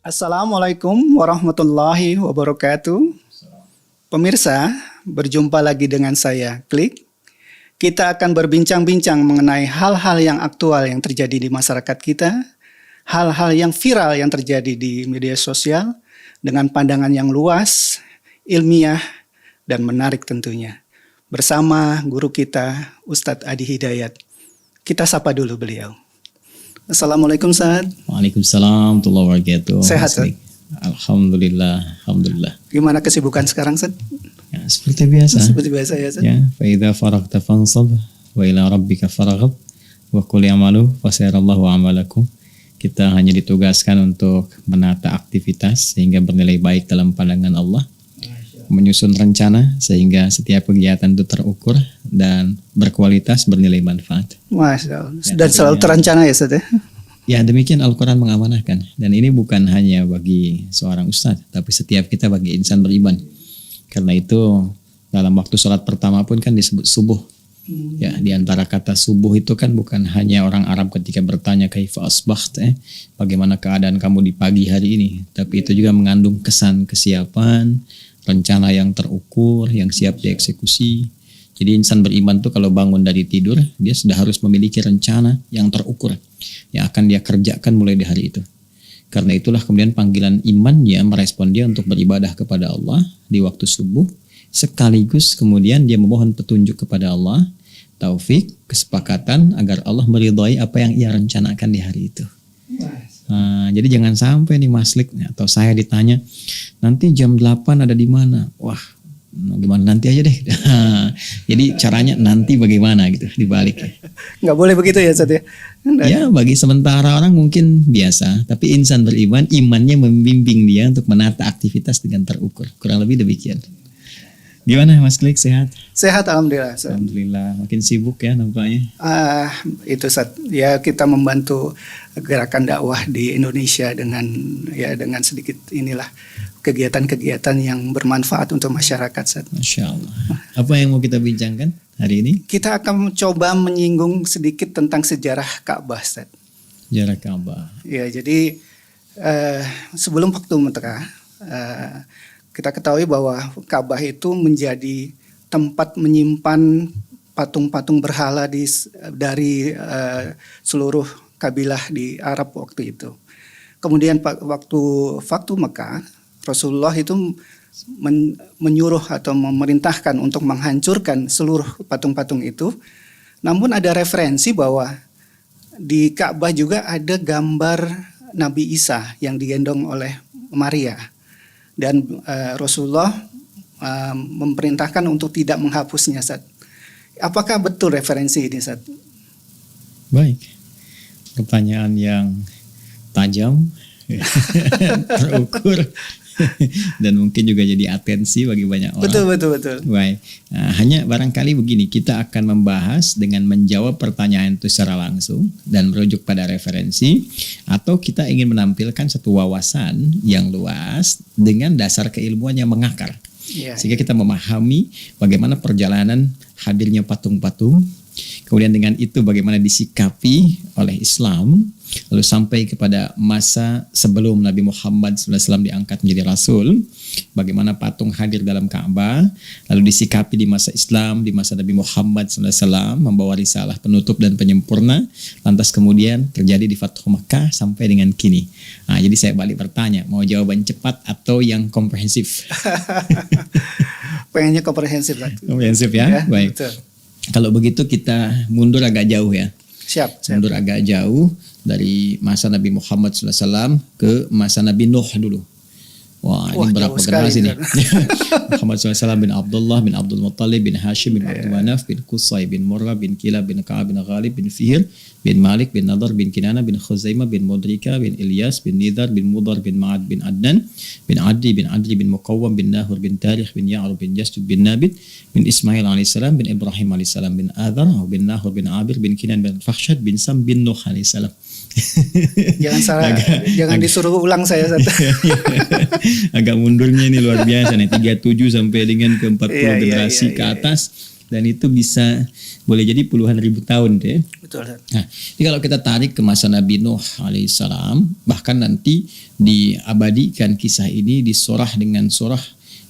Assalamualaikum warahmatullahi wabarakatuh. Pemirsa, berjumpa lagi dengan saya, Klik. Kita akan berbincang-bincang mengenai hal-hal yang aktual yang terjadi di masyarakat kita, hal-hal yang viral yang terjadi di media sosial, dengan pandangan yang luas, ilmiah, dan menarik tentunya. Bersama guru kita, Ustadz Adi Hidayat. Kita sapa dulu beliau. Assalamualaikum, Ustaz. Waalaikumsalam warahmatullahi wabarakatuh. Sehat, Ustaz? Alhamdulillah. Gimana kesibukan sekarang, Ustaz? Ya, seperti biasa. Seperti biasa ya, Ustaz? Ya, fa idza faragta fansab wa ila rabbika farghab wa qul i'malu fasayarallahu amalakum. Kita hanya ditugaskan untuk menata aktivitas sehingga bernilai baik dalam pandangan Allah. Menyusun rencana sehingga setiap kegiatan itu terukur dan berkualitas, bernilai manfaat. Masya Allah. Ya, Dan selalu terencana ya, Ustaz ya? Ya, demikian Al-Quran mengamanahkan. Dan ini bukan hanya bagi seorang ustadz, tapi setiap kita bagi insan beriman. Karena itu dalam waktu sholat pertama pun kan disebut subuh. Ya, di antara kata subuh itu kan bukan hanya orang Arab ketika bertanya kaifa asbaht, bagaimana keadaan kamu di pagi hari ini, tapi itu juga mengandung kesan kesiapan, rencana yang terukur, yang siap dieksekusi. Jadi insan beriman tuh kalau bangun dari tidur, dia sudah harus memiliki rencana yang terukur, yang akan dia kerjakan mulai di hari itu. Karena itulah kemudian panggilan imannya merespon dia untuk beribadah kepada Allah di waktu subuh, sekaligus kemudian dia memohon petunjuk kepada Allah, taufik, kesepakatan agar Allah meridhai apa yang ia rencanakan di hari itu. Nah, jadi jangan sampai nih Maslik atau saya ditanya nanti jam 8 ada di mana? Wah, gimana nanti aja deh. Jadi caranya nanti bagaimana gitu dibalik. Nggak boleh begitu ya, Ustaz ya? Ya, bagi sementara orang mungkin biasa, tapi insan beriman, imannya membimbing dia untuk menata aktivitas dengan terukur. Kurang lebih demikian. Gimana Mas Klik, sehat? Sehat, alhamdulillah, Ustaz. Alhamdulillah, makin sibuk ya nampaknya. Itu, Ustaz. Ya, kita membantu gerakan dakwah di Indonesia dengan sedikit inilah kegiatan-kegiatan yang bermanfaat untuk masyarakat, Ustaz. Masya Allah. Apa yang mau kita bincangkan hari ini? Kita akan mencoba menyinggung sedikit tentang sejarah Ka'bah, Ustaz. Sejarah Ka'bah. Ya, jadi sebelum waktu Mekah, kita ketahui bahwa Ka'bah itu menjadi tempat menyimpan patung-patung berhala dari seluruh kabilah di Arab waktu itu. Kemudian waktu Mekah, Rasulullah itu menyuruh atau memerintahkan untuk menghancurkan seluruh patung-patung itu. Namun ada referensi bahwa di Ka'bah juga ada gambar Nabi Isa yang digendong oleh Maria. Dan Rasulullah memerintahkan untuk tidak menghapusnya, Ustaz. Apakah betul referensi ini, Ustaz? Baik, pertanyaan yang tajam, terukur, dan mungkin juga jadi atensi bagi banyak orang. Betul. Baik, hanya barangkali begini, kita akan membahas dengan menjawab pertanyaan itu secara langsung dan merujuk pada referensi, atau kita ingin menampilkan satu wawasan yang luas dengan dasar keilmuan yang mengakar. Sehingga kita memahami bagaimana perjalanan hadirnya patung-patung, kemudian dengan itu bagaimana disikapi oleh Islam, lalu sampai kepada masa sebelum Nabi Muhammad SAW diangkat menjadi Rasul, bagaimana patung hadir dalam Ka'bah, lalu disikapi di masa Islam, di masa Nabi Muhammad SAW membawa risalah penutup dan penyempurna, lantas kemudian terjadi di Fathu Makkah sampai dengan kini. Nah, jadi saya balik bertanya, mau jawaban cepat atau yang komprehensif? Pengennya komprehensif, Ustaz. Komprehensif ya? Baik. Betul. Kalau begitu kita mundur agak jauh ya. Siap. Mundur agak jauh dari masa Nabi Muhammad SAW ke masa Nabi Nuh dulu. Wah, ini berapa generasi nih? Muhammad SAW bin Abdullah bin Abdul Muttalib bin Hashim bin Abdul Manaf bin Qusay bin Murrah bin Kilab bin Ka'ab bin Ghalib bin Fihr bin Malik bin Nadar bin Kinana bin Khuzaimah bin Mudrika bin Ilyas bin Nidar bin Mudar bin Ma'ad bin Adnan bin Adri bin Muqawwam bin Nahur bin Tarikh bin Ya'rub bin Jastud bin Nabit bin Ismail alaihissalam bin Ibrahim alaihissalam bin Adhar bin Nahur bin Abir bin Kinan bin Fakhshad bin Sam bin Nuh alaihissalam. Jangan salah, jangan disuruh ulang saya. Agak mundurnya ini luar biasa nih, 37 sampai dengan ke 40 generasi ke atas. dan itu bisa boleh jadi puluhan ribu tahun deh. Betul. Ustaz. Nah, jadi kalau kita tarik ke masa Nabi Nuh alaihissalam, bahkan nanti diabadikan kisah ini di surah dengan surah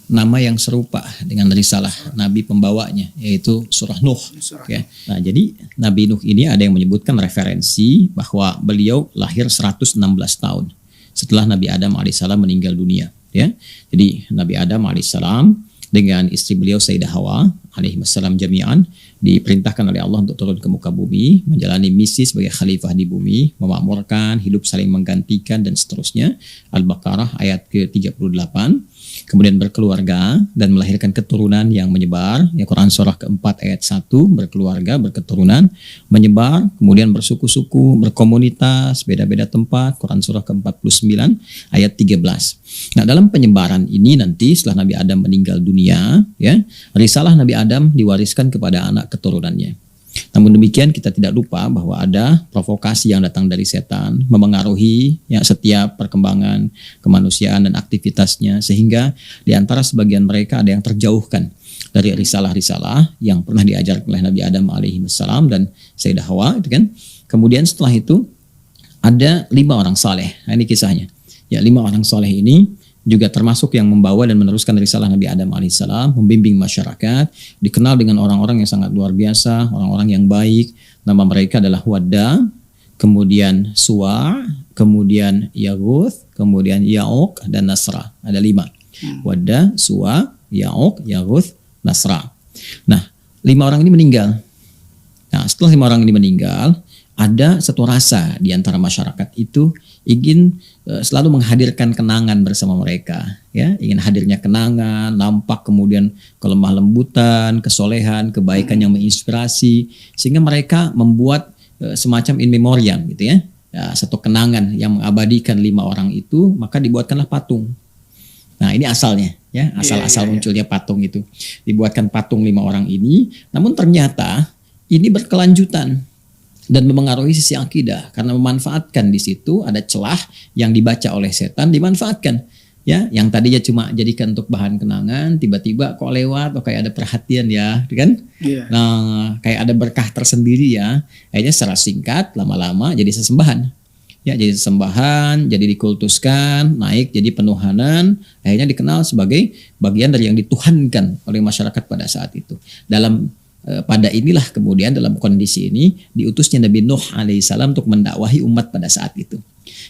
nama yang serupa dengan risalah Nabi pembawanya, yaitu surah Nuh. Surah Ya. Nah, jadi Nabi Nuh ini ada yang menyebutkan referensi bahwa beliau lahir 116 tahun setelah Nabi Adam alaihissalam meninggal dunia. Ya, jadi Nabi Adam alaihissalam dengan istri beliau Sayyidah Hawa alaihissalam jami'an diperintahkan oleh Allah untuk turun ke muka bumi, menjalani misi sebagai khalifah di bumi, memakmurkan, hidup saling menggantikan dan seterusnya. Al-Baqarah ayat ke-38. Kemudian berkeluarga dan melahirkan keturunan yang menyebar. Ya, Quran surah keempat ayat 1, berkeluarga, berketurunan, menyebar, kemudian bersuku-suku, berkomunitas, beda-beda tempat. Quran surah ke-49 ayat 13. Nah, dalam penyebaran ini nanti setelah Nabi Adam meninggal dunia, ya, risalah Nabi Adam diwariskan kepada anak keturunannya. Namun demikian kita tidak lupa bahwa ada provokasi yang datang dari setan memengaruhi ya setiap perkembangan kemanusiaan dan aktivitasnya, sehingga di antara sebagian mereka ada yang terjauhkan dari risalah-risalah yang pernah diajarkan oleh Nabi Adam alaihissalam dan Sayyidah Hawa, itu kan. Kemudian setelah itu ada 5 orang saleh. Nah, ini kisahnya. Ya, 5 orang saleh ini juga termasuk yang membawa dan meneruskan risalah Nabi Adam alaihissalam, membimbing masyarakat, dikenal dengan orang-orang yang sangat luar biasa, orang-orang yang baik. Nama mereka adalah Wadda, kemudian Suwa, kemudian Yaguth, kemudian Ya'uq, dan Nasra. Ada 5. Wadda, Suwa, Ya'uq, Yaguth, Nasra. Nah, 5 orang ini meninggal. Nah, setelah 5 orang ini meninggal, ada satu rasa di antara masyarakat itu ingin selalu menghadirkan kenangan bersama mereka, ya, ingin hadirnya kenangan, nampak kemudian kelemah lembutan, kesolehan, kebaikan yang menginspirasi, sehingga mereka membuat semacam in memoriam gitu ya, satu kenangan yang mengabadikan 5 orang itu, maka dibuatkanlah patung. Nah, ini asalnya ya, asal-asal munculnya patung itu. Dibuatkan patung 5 orang ini, namun ternyata ini berkelanjutan dan memengaruhi sisi akidah karena memanfaatkan di situ ada celah yang dibaca oleh setan, dimanfaatkan ya, yang tadinya cuma jadikan untuk bahan kenangan, tiba-tiba kok lewat, kayak ada perhatian ya, kan? Nah, kayak ada berkah tersendiri ya, akhirnya secara singkat lama-lama jadi sesembahan ya, jadi sesembahan, jadi dikultuskan, naik jadi penuhanan, akhirnya dikenal sebagai bagian dari yang dituhankan oleh masyarakat pada saat itu. Pada inilah kemudian dalam kondisi ini diutusnya Nabi Nuh alaihissalam untuk mendakwahi umat pada saat itu.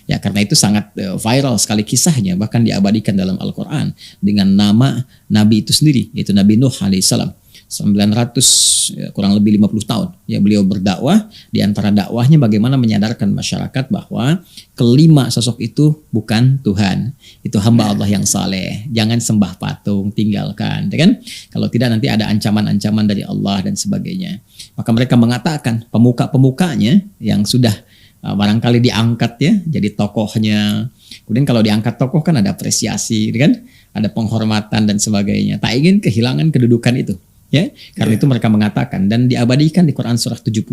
Ya, karena itu sangat viral sekali kisahnya, bahkan diabadikan dalam Al-Quran dengan nama Nabi itu sendiri, yaitu Nabi Nuh alaihissalam. 900 kurang lebih 50 tahun ya beliau berdakwah. Di antara dakwahnya bagaimana menyadarkan masyarakat bahwa kelima sosok itu bukan Tuhan, itu hamba Allah yang saleh, jangan sembah patung, tinggalkan, ya kan? Kalau tidak nanti ada ancaman-ancaman dari Allah dan sebagainya. Maka mereka mengatakan, pemuka-pemukanya yang sudah barangkali diangkat ya jadi tokohnya. Kemudian kalau diangkat tokoh kan ada apresiasi, kan? Ada penghormatan dan sebagainya. Tak ingin kehilangan kedudukan itu. Ya, karena itu mereka mengatakan dan diabadikan di Quran surah 71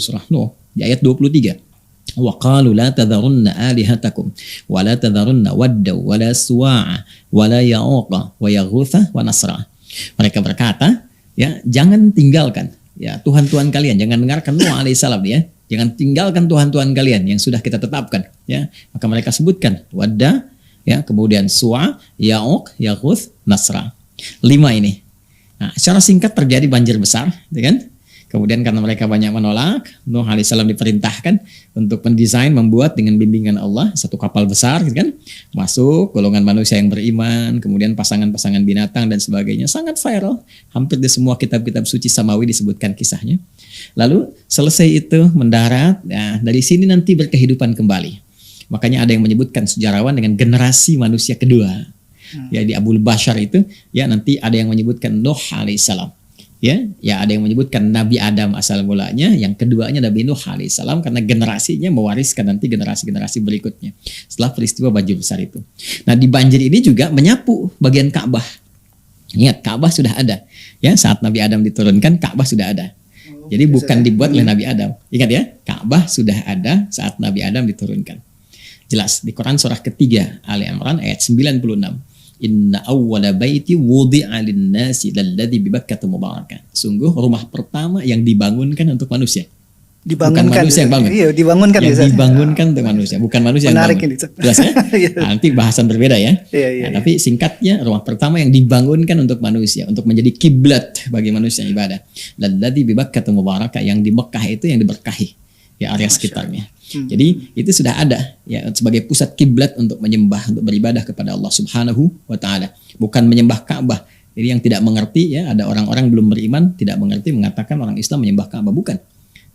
surah Nuh di ayat 23. Wa qalu la tadharunna alihatakum wa la tadharunna wadda wa la suwa'a wa la ya'uqa wa yaghutha wa nasra. Mereka berkata, ya, jangan tinggalkan ya Tuhan-Tuhan kalian, jangan dengarkan Nuh alaihissalam ya. Jangan tinggalkan Tuhan-Tuhan kalian yang sudah kita tetapkan ya. Maka mereka sebutkan Wadda ya, kemudian Suwa, Ya'uq, Yaghuth, Nasra. 5 ini. Nah, secara singkat terjadi banjir besar, ya kan? Kemudian karena mereka banyak menolak, Nuh alaihissalam diperintahkan untuk mendesain, membuat dengan bimbingan Allah satu kapal besar, gitu kan? Masuk golongan manusia yang beriman, kemudian pasangan-pasangan binatang dan sebagainya, sangat viral. Hampir di semua kitab-kitab suci samawi disebutkan kisahnya. Lalu selesai itu mendarat, nah dari sini nanti berkehidupan kembali. Makanya ada yang menyebutkan sejarawan dengan generasi manusia kedua. Ya, di Abul Bashar itu ya nanti ada yang menyebutkan Nuh alaihissalam. Ya ada yang menyebutkan Nabi Adam asal mulanya, yang keduanya Nabi Nuh alaihissalam karena generasinya mewariskan nanti generasi-generasi berikutnya setelah peristiwa banjir besar itu. Nah, di banjir ini juga menyapu bagian Ka'bah. Ingat, Ka'bah sudah ada. Ya, saat Nabi Adam diturunkan Ka'bah sudah ada. Jadi bukan dibuat oleh Nabi Adam. Ingat ya, Ka'bah sudah ada saat Nabi Adam diturunkan. Jelas di Quran surah ketiga Ali Imran ayat 96. Inna awwala baiti wudi'a lin-nasi lalladzi bi Bakkah mubarakah. Sungguh rumah pertama yang dibangunkan untuk manusia. Bukan manusia yang bangun. Iya, dibangunkan yang ya. dibangunkan untuk manusia, bukan manusia Menarik yang ini. bangun. Jelas ya? Nanti bahasan berbeda ya. Iya. Tapi singkatnya rumah pertama yang dibangunkan untuk manusia, untuk menjadi kiblat bagi manusia ibadah. Lalladzi bi Bakkah mubarakah, yang di Mekah itu yang diberkahi, ya area sekitarnya. Jadi itu sudah ada ya sebagai pusat kiblat untuk menyembah, untuk beribadah kepada Allah Subhanahu wa taala, bukan menyembah Ka'bah. Jadi yang tidak mengerti ya, ada orang-orang belum beriman tidak mengerti mengatakan orang Islam menyembah Ka'bah, bukan.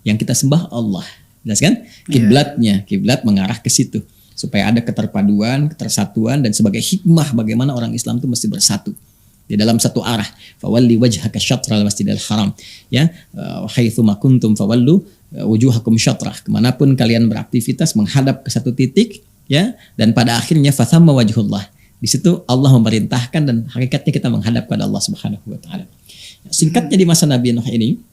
Yang kita sembah Allah. Jelas kan? Kiblatnya, kiblat mengarah ke situ supaya ada keterpaduan, ketersatuan, dan sebagai hikmah bagaimana orang Islam itu mesti bersatu di dalam satu arah. Fawalli wajhaka syatral masjidil haram. Ya, haitsu ma kuntum fawallu wujuhakum syatrah. Kemanapun kalian beraktivitas menghadap ke satu titik, ya, dan pada akhirnya fathamma wajhullah. Di situ Allah memerintahkan dan hakikatnya kita menghadap kepada Allah Subhanahu wa taala. Singkatnya di masa Nabi Nuh ini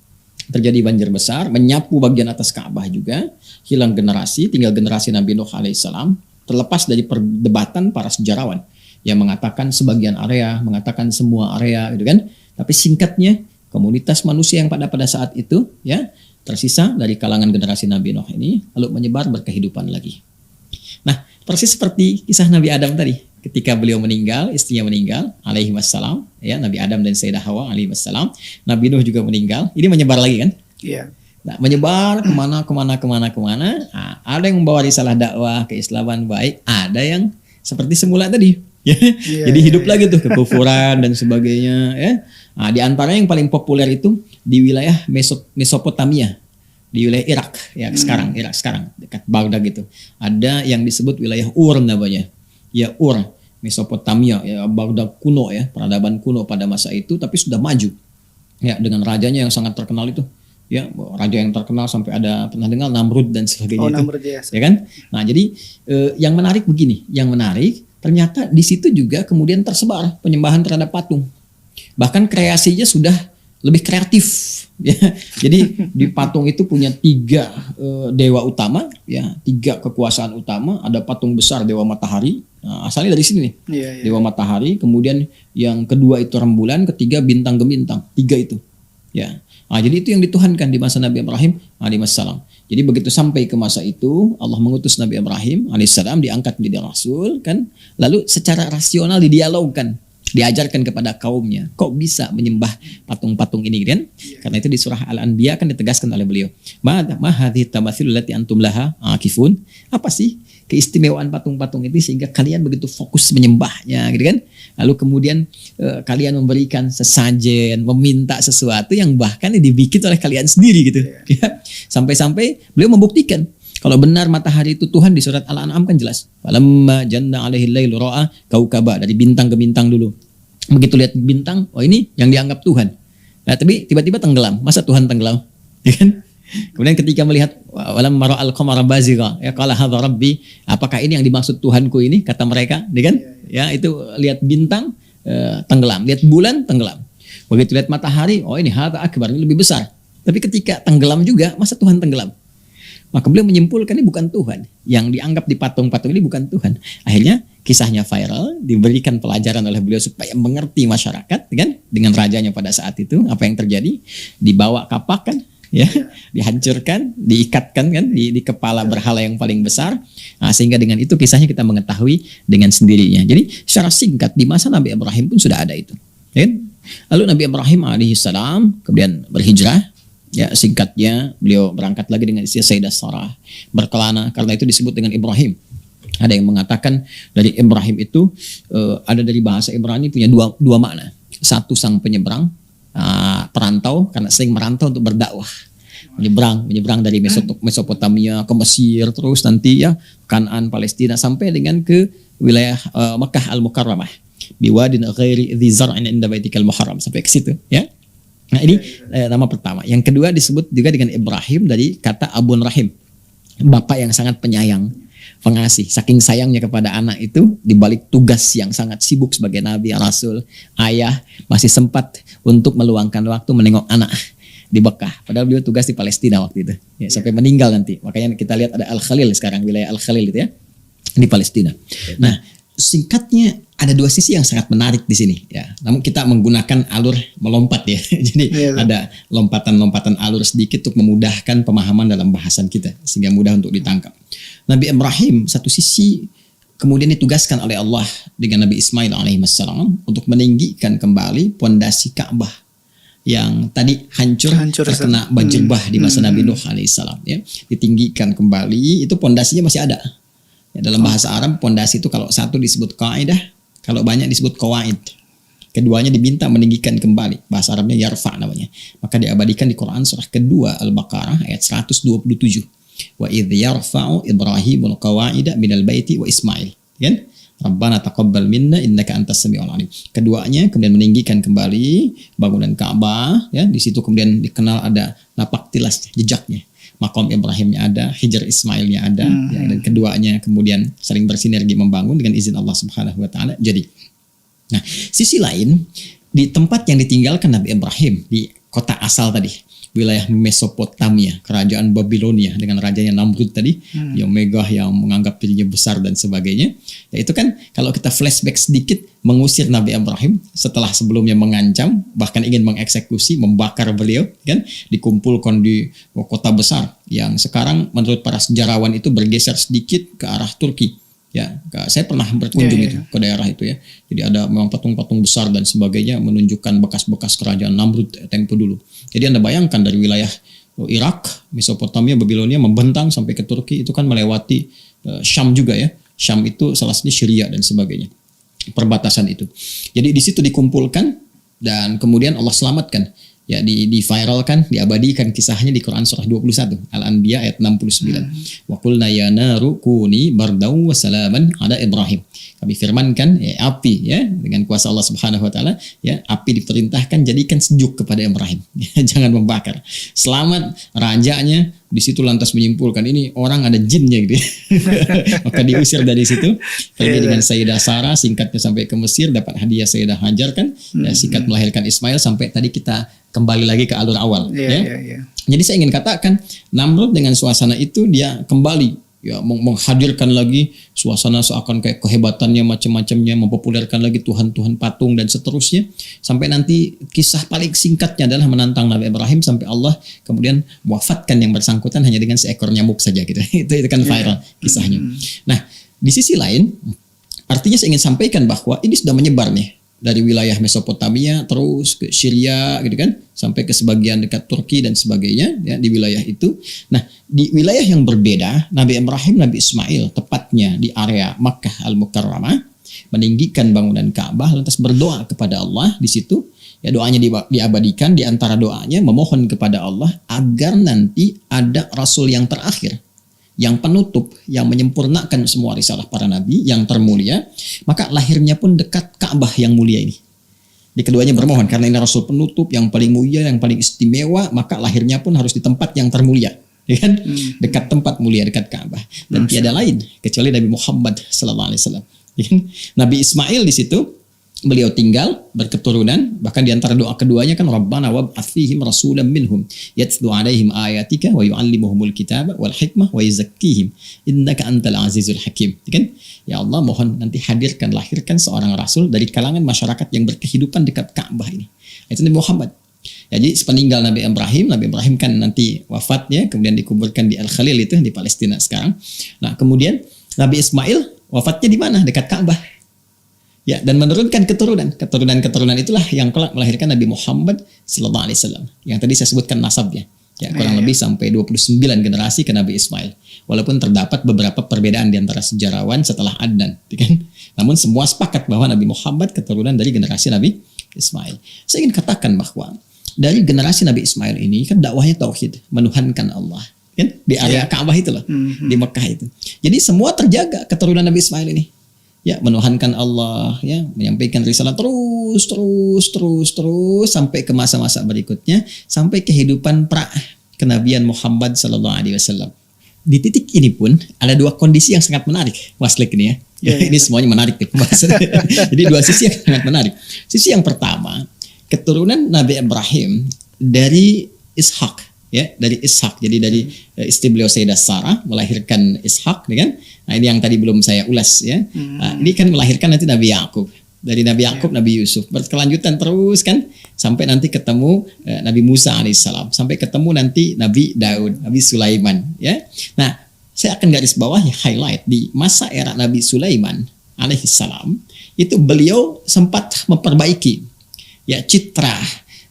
terjadi banjir besar, menyapu bagian atas Ka'bah juga, hilang generasi, tinggal generasi Nabi Nuh alaihissalam, terlepas dari perdebatan para sejarawan yang mengatakan sebagian area, mengatakan semua area, gitu kan. Tapi singkatnya, komunitas manusia yang pada saat itu ya tersisa dari kalangan generasi Nabi Nuh ini lalu menyebar berkehidupan lagi. Nah, persis seperti kisah Nabi Adam tadi. Ketika beliau meninggal, istrinya meninggal, alaihi wassalam, ya, Nabi Adam dan Sayyidah Hawa, alaihi wassalam, Nabi Nuh juga meninggal. Ini menyebar lagi kan? Iya. Nah, menyebar kemana. Nah, ada yang membawa risalah dakwah keislaman baik, ada yang seperti semula tadi. Ya. Jadi hidup lagi tuh kekufuran dan sebagainya. Ya. Nah, di antaranya yang paling populer itu di wilayah Mesopotamia, di wilayah Irak, ya sekarang Irak sekarang dekat Baghdad gitu. Ada yang disebut wilayah Ur namanya. Ya Ur, Mesopotamia, ya Baghdad kuno ya, peradaban kuno pada masa itu, tapi sudah maju. Ya, dengan rajanya yang sangat terkenal itu. Ya, raja yang terkenal sampai ada pernah dengar Namrud dan sebagainya itu. Namrud, ya kan? Nah, jadi yang menarik begini, yang menarik ternyata di situ juga kemudian tersebar penyembahan terhadap patung. Bahkan kreasinya sudah lebih kreatif ya. Jadi di patung itu punya 3 dewa utama ya, 3 kekuasaan utama. Ada patung besar dewa matahari, nah, asalnya dari sini nih. Dewa matahari, kemudian yang kedua itu rembulan, ketiga bintang gemintang, 3 itu ya. Nah, jadi itu yang dituhankan di masa Nabi Ibrahim alaihissalam. Jadi begitu sampai ke masa itu Allah mengutus Nabi Ibrahim alaihissalam, diangkat menjadi rasul kan, lalu secara rasional didialogkan, diajarkan kepada kaumnya, kok bisa menyembah patung-patung ini kan? Karena itu di surah Al-Anbiya kan ditegaskan oleh beliau, ma hadhihi tamathilul lati antum laha akifun. Apa sih keistimewaan patung-patung itu sehingga kalian begitu fokus menyembahnya gitu kan? Lalu kemudian kalian memberikan sesajen, meminta sesuatu yang bahkan dibikin oleh kalian sendiri gitu. Ya. Sampai-sampai beliau membuktikan kalau benar matahari itu Tuhan. Di surat Al-An'am kan jelas. Falamma janna alaihi lailu ra'a kaukaba, dari bintang ke bintang dulu. Begitu lihat bintang, oh ini yang dianggap Tuhan. Nah, tapi tiba-tiba tenggelam. Masa Tuhan tenggelam? Ya kan? Kemudian ketika melihat walamma ra'al qamara bazigha, ya qala hadza rabbi, apakah ini yang dimaksud Tuhanku ini, kata mereka, ya kan? Ya, itu lihat bintang tenggelam, lihat bulan tenggelam. Begitu lihat matahari, oh ini hadza akbar, ini lebih besar. Tapi ketika tenggelam juga, masa Tuhan tenggelam? Maka beliau menyimpulkan ini bukan Tuhan. Yang dianggap di patung-patung ini bukan Tuhan. Akhirnya kisahnya viral, diberikan pelajaran oleh beliau supaya mengerti masyarakat kan, dengan rajanya pada saat itu apa yang terjadi. Dibawa kapak kan, ya, dihancurkan, diikatkan kan di kepala berhala yang paling besar. Nah, sehingga dengan itu kisahnya kita mengetahui dengan sendirinya. Jadi secara singkat di masa Nabi Ibrahim pun sudah ada itu. Kan? Lalu Nabi Ibrahim alaihissalam kemudian berhijrah. Ya, singkatnya beliau berangkat lagi dengan istri Sayyidah Sarah, berkelana, karena itu disebut dengan Ibrahim. Ada yang mengatakan dari Ibrahim itu ada dari bahasa Ibrani punya dua makna. Satu, sang penyeberang, perantau, karena sering merantau untuk berdakwah. Menyeberang dari Mesopotamia ke Mesir, terus nanti ya Kanaan, Palestina, sampai dengan ke wilayah Makkah Al-Mukarramah. Biwadin ghairi dzi zar'in inda baitikal muharram, sampai ke situ ya. Nah, ini nama pertama. Yang kedua disebut juga dengan Ibrahim dari kata Abun Rahim, bapak yang sangat penyayang, pengasih. Saking sayangnya kepada anak itu, dibalik tugas yang sangat sibuk sebagai Nabi, Rasul, ayah, masih sempat untuk meluangkan waktu menengok anak di Mekah. Padahal beliau tugas di Palestina waktu itu, ya, sampai meninggal nanti. Makanya kita lihat ada Al-Khalil sekarang, wilayah Al-Khalil itu ya, di Palestina. Nah, singkatnya ada dua sisi yang sangat menarik di sini ya. Namun kita menggunakan alur melompat ya. Jadi ada lompatan-lompatan alur sedikit untuk memudahkan pemahaman dalam bahasan kita sehingga mudah untuk ditangkap. Nabi Ibrahim satu sisi kemudian ditugaskan oleh Allah dengan Nabi Ismail alaihissalam untuk meninggikan kembali pondasi Ka'bah yang tadi hancur terkena banjir bah di masa Nabi Nuh alaihissalam ya. Ditinggikan kembali, itu pondasinya masih ada. Ya, dalam bahasa Arab pondasi itu kalau satu disebut qaidah, kalau banyak disebut qawaid. Keduanya diminta meninggikan kembali. Bahasa Arabnya yarfa namanya. Maka diabadikan di Quran surah kedua Al-Baqarah ayat 127. Wa idh yarfa'u Ibrahimul qawaida minal baiti wa Ismail. Kan? Rabbana taqabbal minna innaka antas samiul alim. Keduanya kemudian meninggikan kembali bangunan Ka'bah ya. Di situ kemudian dikenal ada napak tilas jejaknya. Makom Ibrahimnya ada, Hijr Ismailnya ada, ya, dan keduanya kemudian saling bersinergi membangun dengan izin Allah Subhanahu Wa Taala. Jadi, nah sisi lain di tempat yang ditinggalkan Nabi Ibrahim di kota asal tadi, wilayah Mesopotamia, kerajaan Babilonia dengan rajanya Namrud tadi, yang megah, yang menganggap dirinya besar dan sebagainya. Ya itu kan kalau kita flashback sedikit mengusir Nabi Ibrahim setelah sebelumnya mengancam, bahkan ingin mengeksekusi, membakar beliau, kan dikumpulkan di kota besar yang sekarang menurut para sejarawan itu bergeser sedikit ke arah Turki. Ya, saya pernah berkunjung itu ke daerah itu ya. Jadi ada memang patung-patung besar dan sebagainya menunjukkan bekas-bekas kerajaan Namrud tempo dulu. Jadi Anda bayangkan dari wilayah Irak, Mesopotamia, Babilonia membentang sampai ke Turki itu kan melewati Syam juga ya. Syam itu salah satunya Syria dan sebagainya. Perbatasan itu. Jadi di situ dikumpulkan dan kemudian Allah selamatkan. Ya di-viralkan, diabadikan kisahnya di Quran surah 21 Al-Anbiya ayat 69. Wa qulna ya naru kuni bardaw wa salaman ala Ibrahim. Kami firmankan ya api ya dengan kuasa Allah Subhanahu wa taala ya api diperintahkan jadikan sejuk kepada Ibrahim. Jangan membakar. Selamat rajanya di situ lantas menyimpulkan ini orang ada jinnya gitu. Maka diusir dari situ. Pergi dengan Sayyidah Sarah singkatnya sampai ke Mesir dapat hadiah Sayyidah Hajar kan ya, singkat melahirkan Ismail sampai tadi kita kembali lagi ke alur awal ya. Jadi saya ingin katakan Namrud dengan suasana itu dia kembali ya menghadirkan lagi suasana seakan kayak kehebatannya macam-macamnya, mempopulerkan lagi Tuhan-Tuhan patung dan seterusnya sampai nanti kisah paling singkatnya adalah menantang Nabi Ibrahim sampai Allah kemudian wafatkan yang bersangkutan hanya dengan seekor nyamuk saja gitu. itu kan viral kisahnya. Nah, di sisi lain artinya saya ingin sampaikan bahwa ini sudah menyebar nih dari wilayah Mesopotamia terus ke Syria gitu kan sampai ke sebagian dekat Turki dan sebagainya ya di wilayah itu. Nah, di wilayah yang berbeda Nabi Ibrahim, Nabi Ismail tepatnya di area Makkah Al-Mukarramah meninggikan bangunan Ka'bah lantas berdoa kepada Allah di situ. Ya doanya diabadikan di antara doanya memohon kepada Allah agar nanti ada rasul yang terakhir yang penutup, yang menyempurnakan semua risalah para nabi, yang termulia, maka lahirnya pun dekat Ka'bah yang mulia ini. Di keduanya bermohon, karena ini Rasul penutup, yang paling mulia, yang paling istimewa, maka lahirnya pun harus di tempat yang termulia. Ya kan? Dekat tempat mulia, dekat Ka'bah. Dan tiada lain, kecuali Nabi Muhammad SAW. Ya kan? Nabi Ismail di situ, beliau tinggal berketurunan, bahkan di antara doa keduanya kan Rabbana wab'ats fihim rasulan minhum yatlu 'alaihim ayatika wa yu'allimuhumul kitaba wal hikmah wa yuzakkihim innaka antal azizul hakim. Kan? Ya Allah, mohon nanti hadirkan, lahirkan seorang rasul dari kalangan masyarakat yang berkehidupan dekat Ka'bah ini. Itu Nabi Muhammad. Ya, jadi sepeninggal Nabi Ibrahim kan nanti wafatnya kemudian dikuburkan di Al-Khalil itu di Palestina sekarang. Nah, kemudian Nabi Ismail wafatnya di mana? Dekat Ka'bah. Ya, dan menurunkan keturunan itulah yang kelak melahirkan Nabi Muhammad sallallahu alaihi wasallam. Yang tadi saya sebutkan nasabnya. Ya, kurang lebih sampai 29 generasi ke Nabi Ismail. Walaupun terdapat beberapa perbedaan di antara sejarawan setelah Adnan, kan? Namun semua sepakat bahwa Nabi Muhammad keturunan dari generasi Nabi Ismail. Saya ingin katakan bahwa dari generasi Nabi Ismail ini kan dakwahnya tauhid, menuhankan Allah, kan? Di area Ka'bah itu loh, di Mekah itu. Jadi semua terjaga keturunan Nabi Ismail ini. Ya, menuhankan Allah, ya, menyampaikan risalah terus sampai ke masa-masa berikutnya, sampai kehidupan kenabian Muhammad sallallahu alaihi wasallam. Di titik ini pun ada dua kondisi yang sangat menarik, Waslik ini ya. Ini semuanya menarik nih pembahasan. Jadi dua sisi yang sangat menarik. Sisi yang pertama, keturunan Nabi Ibrahim dari Ishak, ya, dari Ishak. Jadi dari istri beliau Sayyidah Sarah melahirkan Ishak, kan? Nah, ini yang tadi belum saya ulas ya. Nah, ini kan melahirkan nanti Nabi Yakub. Dari Nabi Yakub, Nabi Yusuf, berkelanjutan terus kan sampai nanti ketemu Nabi Musa alaihissalam, sampai ketemu nanti Nabi Daud, Nabi Sulaiman ya. Nah, saya akan garis bawahi highlight di masa era Nabi Sulaiman alaihissalam itu beliau sempat memperbaiki ya citra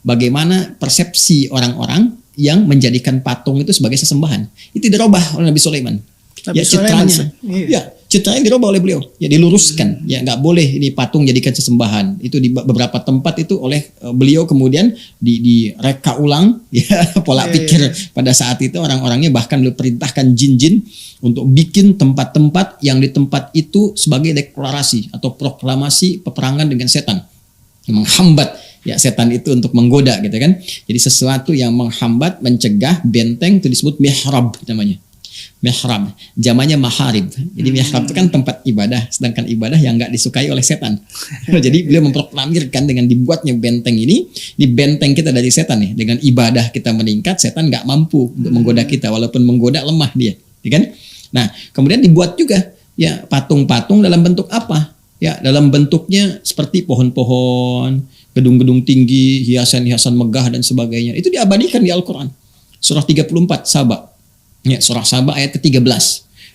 bagaimana persepsi orang-orang yang menjadikan patung itu sebagai sesembahan. Itu dirubah oleh Nabi Sulaiman. Nabi Ya Sulaiman, citranya, iya. ya citranya dirubah oleh beliau, ya diluruskan, ya nggak boleh ini patung jadikan sesembahan. Itu di beberapa tempat itu oleh beliau kemudian direka ulang, ya pola pikir pada saat itu orang-orangnya, bahkan beliau perintahkan jin-jin untuk bikin tempat-tempat yang di tempat itu sebagai deklarasi atau proklamasi peperangan dengan setan, menghambat ya setan itu untuk menggoda gitu kan. Jadi sesuatu yang menghambat, mencegah, benteng itu disebut mihrab namanya. Mihrab, zamannya maharib. Jadi mihrab itu kan tempat ibadah, sedangkan ibadah yang nggak disukai oleh setan. Jadi beliau memproklamirkan dengan dibuatnya benteng ini, di benteng kita dari setan nih. Dengan ibadah kita meningkat, setan nggak mampu untuk menggoda kita, walaupun menggoda lemah dia, ya kan? Nah, kemudian dibuat juga ya patung-patung dalam bentuk apa? Ya, dalam bentuknya seperti pohon-pohon, gedung-gedung tinggi, hiasan-hiasan megah dan sebagainya. Itu diabadikan di Al-Qur'an. Surah 34 Saba. Ya, surah Saba ayat ke-13.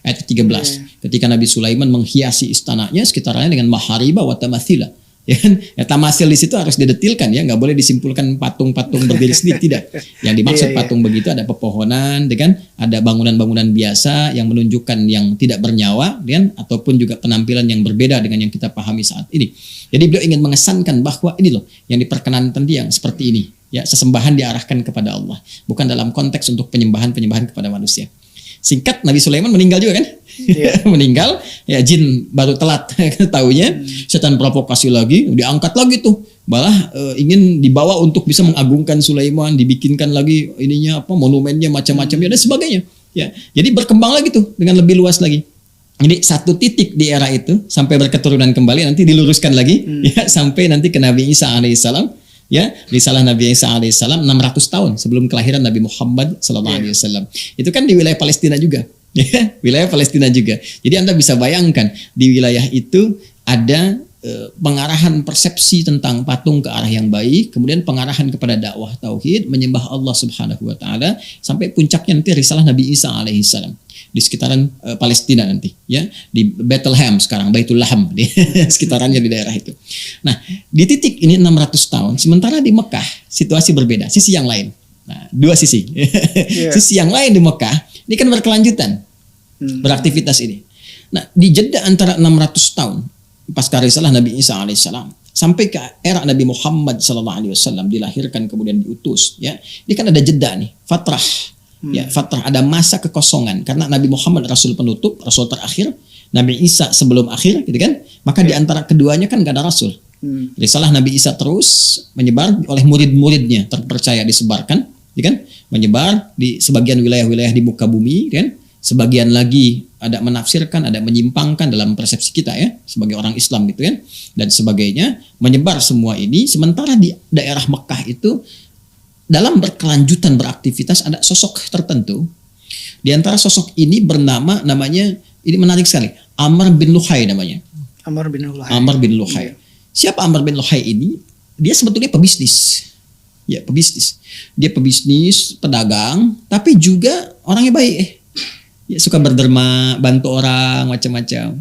Ayat ke-13. Ketika Nabi Sulaiman menghiasi istananya sekitarnya dengan mahariba wa tamathila. Ya kan? Ya, tamasil di situ harus didetilkan ya, nggak boleh disimpulkan patung-patung berdiri sendiri, tidak. Yang dimaksud patung begitu ada pepohonan, dengan ada bangunan-bangunan biasa yang menunjukkan yang tidak bernyawa, dan ataupun juga penampilan yang berbeda dengan yang kita pahami saat ini. Jadi beliau ingin mengesankan bahwa ini loh yang diperkenankan yang seperti ini. Ya, sesembahan diarahkan kepada Allah, bukan dalam konteks untuk penyembahan-penyembahan kepada manusia. Singkat, Nabi Sulaiman meninggal juga kan? Meninggal, ya jin baru telat taunya, setan provokasi lagi, diangkat lagi tuh. Malah ingin dibawa untuk bisa mengagungkan Sulaiman, dibikinkan lagi ininya apa monumennya macam-macam ya dan sebagainya. Ya, jadi berkembang lagi tuh dengan lebih luas lagi. Jadi satu titik di era itu sampai berketurunan kembali, nanti diluruskan lagi ya sampai nanti ke Nabi Isa alaihissalam. Ya, risalah Nabi Isa alaihissalam 600 tahun sebelum kelahiran Nabi Muhammad sallallahu alaihi wasallam. Itu kan di wilayah Palestina juga. Ya, wilayah Palestina juga. Jadi Anda bisa bayangkan di wilayah itu ada pengarahan persepsi tentang patung ke arah yang baik, kemudian pengarahan kepada dakwah tauhid, menyembah Allah Subhanahu wa taala, sampai puncaknya nanti risalah Nabi Isa alaihissalam di sekitaran Palestina nanti ya, di Bethlehem sekarang, Baitul Laham di sekitarannya di daerah itu. Nah, di titik ini 600 tahun, sementara di Mekah situasi berbeda, sisi yang lain. Nah, dua sisi. Sisi yang lain di Mekah ini kan berkelanjutan beraktivitas ini. Nah, di jeda antara 600 tahun pasca risalah Nabi Isa alaihissalam sampai ke era Nabi Muhammad sallallahu alaihi wasallam dilahirkan kemudian diutus ya. Ini kan ada jeda nih, fatrah. Ya, fatrah, ada masa kekosongan karena Nabi Muhammad rasul penutup, rasul terakhir, Nabi Isa sebelum akhir gitu kan. Maka di antara keduanya kan gak ada rasul. Risalah Nabi Isa terus menyebar oleh murid-muridnya, terpercaya disebarkan, ya kan? Menyebar di sebagian wilayah-wilayah di muka bumi, kan? Sebagian lagi ada menafsirkan, ada menyimpangkan dalam persepsi kita ya, sebagai orang Islam gitu kan, dan sebagainya, menyebar semua ini. Sementara di daerah Mekah itu dalam berkelanjutan beraktivitas ada sosok tertentu. Di antara sosok ini namanya ini menarik sekali, Amr bin Luhai namanya. Amr bin Luhai. Amr bin Luhai. Siapa Amr bin Luhai ini? Dia sebetulnya pebisnis. Ya, pebisnis. Dia pebisnis, pedagang, tapi juga orangnya baik. Ya, suka berderma, bantu orang, macam-macam.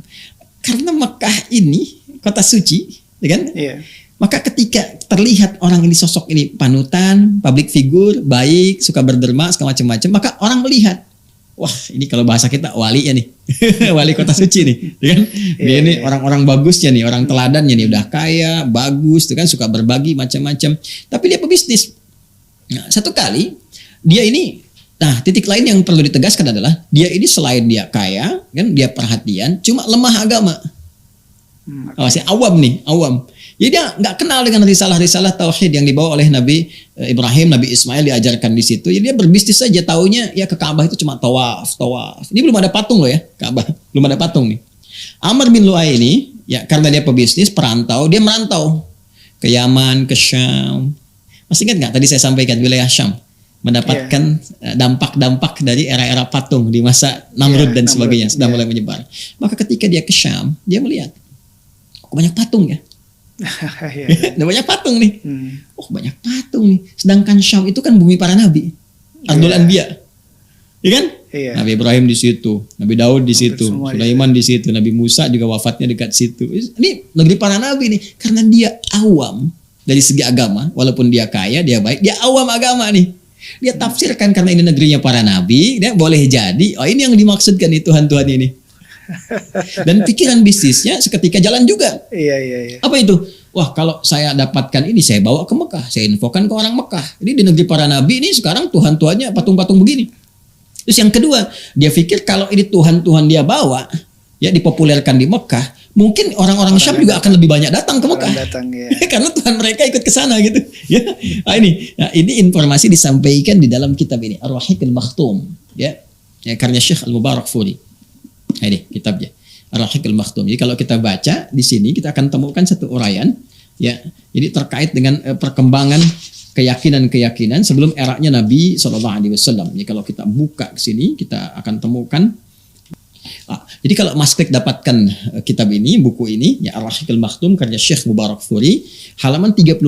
Karena Mekah ini kota suci, ya kan? Iya. Maka ketika terlihat orang ini, sosok ini panutan, public figure, baik, suka berderma, segala macam-macam, maka orang melihat, wah ini kalau bahasa kita wali ya nih, wali kota suci nih, ya kan? Dia ini orang-orang bagusnya nih, orang teladannya nih, udah kaya, bagus, tuh kan, suka berbagi macam-macam. Tapi dia pebisnis. Nah, satu kali dia ini, nah titik lain yang perlu ditegaskan adalah dia ini selain dia kaya, kan, dia perhatian, cuma lemah agama. Masih awam nih, awam. Jadi dia nggak kenal dengan risalah-risalah tauhid yang dibawa oleh Nabi Ibrahim, Nabi Ismail diajarkan di situ. Jadi dia berbisnis saja, taunya ya ke Ka'bah itu cuma tawaf. Ini belum ada patung loh ya, Ka'bah belum ada patung nih. Amr bin Luhai ini ya karena dia pebisnis, perantau, dia merantau ke Yaman, ke Syam. Masih ingat nggak tadi saya sampaikan wilayah Syam? mendapatkan dampak-dampak dari era-era patung di masa Namrud dan sebagainya sudah mulai menyebar. Maka ketika dia ke Syam, dia melihat kok banyak patung ya. Ada banyak patung nih. Oh, banyak patung nih. Sedangkan Syam itu kan bumi para nabi. Ardul Anbiya. Iya kan? Iya. Nabi Ibrahim di situ, Nabi Daud di situ, semua Sulaiman di situ, Nabi Musa juga wafatnya dekat situ. Ini negeri para nabi nih, karena dia awam dari segi agama, walaupun dia kaya, dia baik, dia awam agama nih. Dia tafsirkan karena ini negerinya para nabi, dia boleh jadi, oh ini yang dimaksudkan nih Tuhan-Tuhan ini. Dan pikiran bisnisnya seketika jalan juga. Iya. Apa itu? Wah, kalau saya dapatkan ini, saya bawa ke Mekah, saya infokan ke orang Mekah. Ini di negeri para nabi ini sekarang Tuhan-Tuhannya patung-patung begini. Terus yang kedua, dia pikir kalau ini Tuhan-Tuhan dia bawa, ya dipopulerkan di Mekah, mungkin orang-orang Syam juga akan lebih banyak datang ke Mekah. Karena Tuhan mereka ikut ke sana gitu. Ya. Nah, ini informasi disampaikan di dalam kitab ini, Ar-Rahiqul Makhtum, ya. Ya, karya Syekh Al-Mubarakfuri. Nah, ini kitabnya, Ar-Rahiqul Makhtum. Jadi kalau kita baca di sini kita akan temukan satu uraian, ya. Jadi terkait dengan perkembangan keyakinan-keyakinan sebelum eranya Nabi SAW. Jadi kalau kita buka ke sini kita akan temukan. Jadi kalau Mas Klik dapatkan kitab ini, buku ini, ya Ar-Rahiqul Makhtum karya Syekh Mubarakfuri, halaman 35.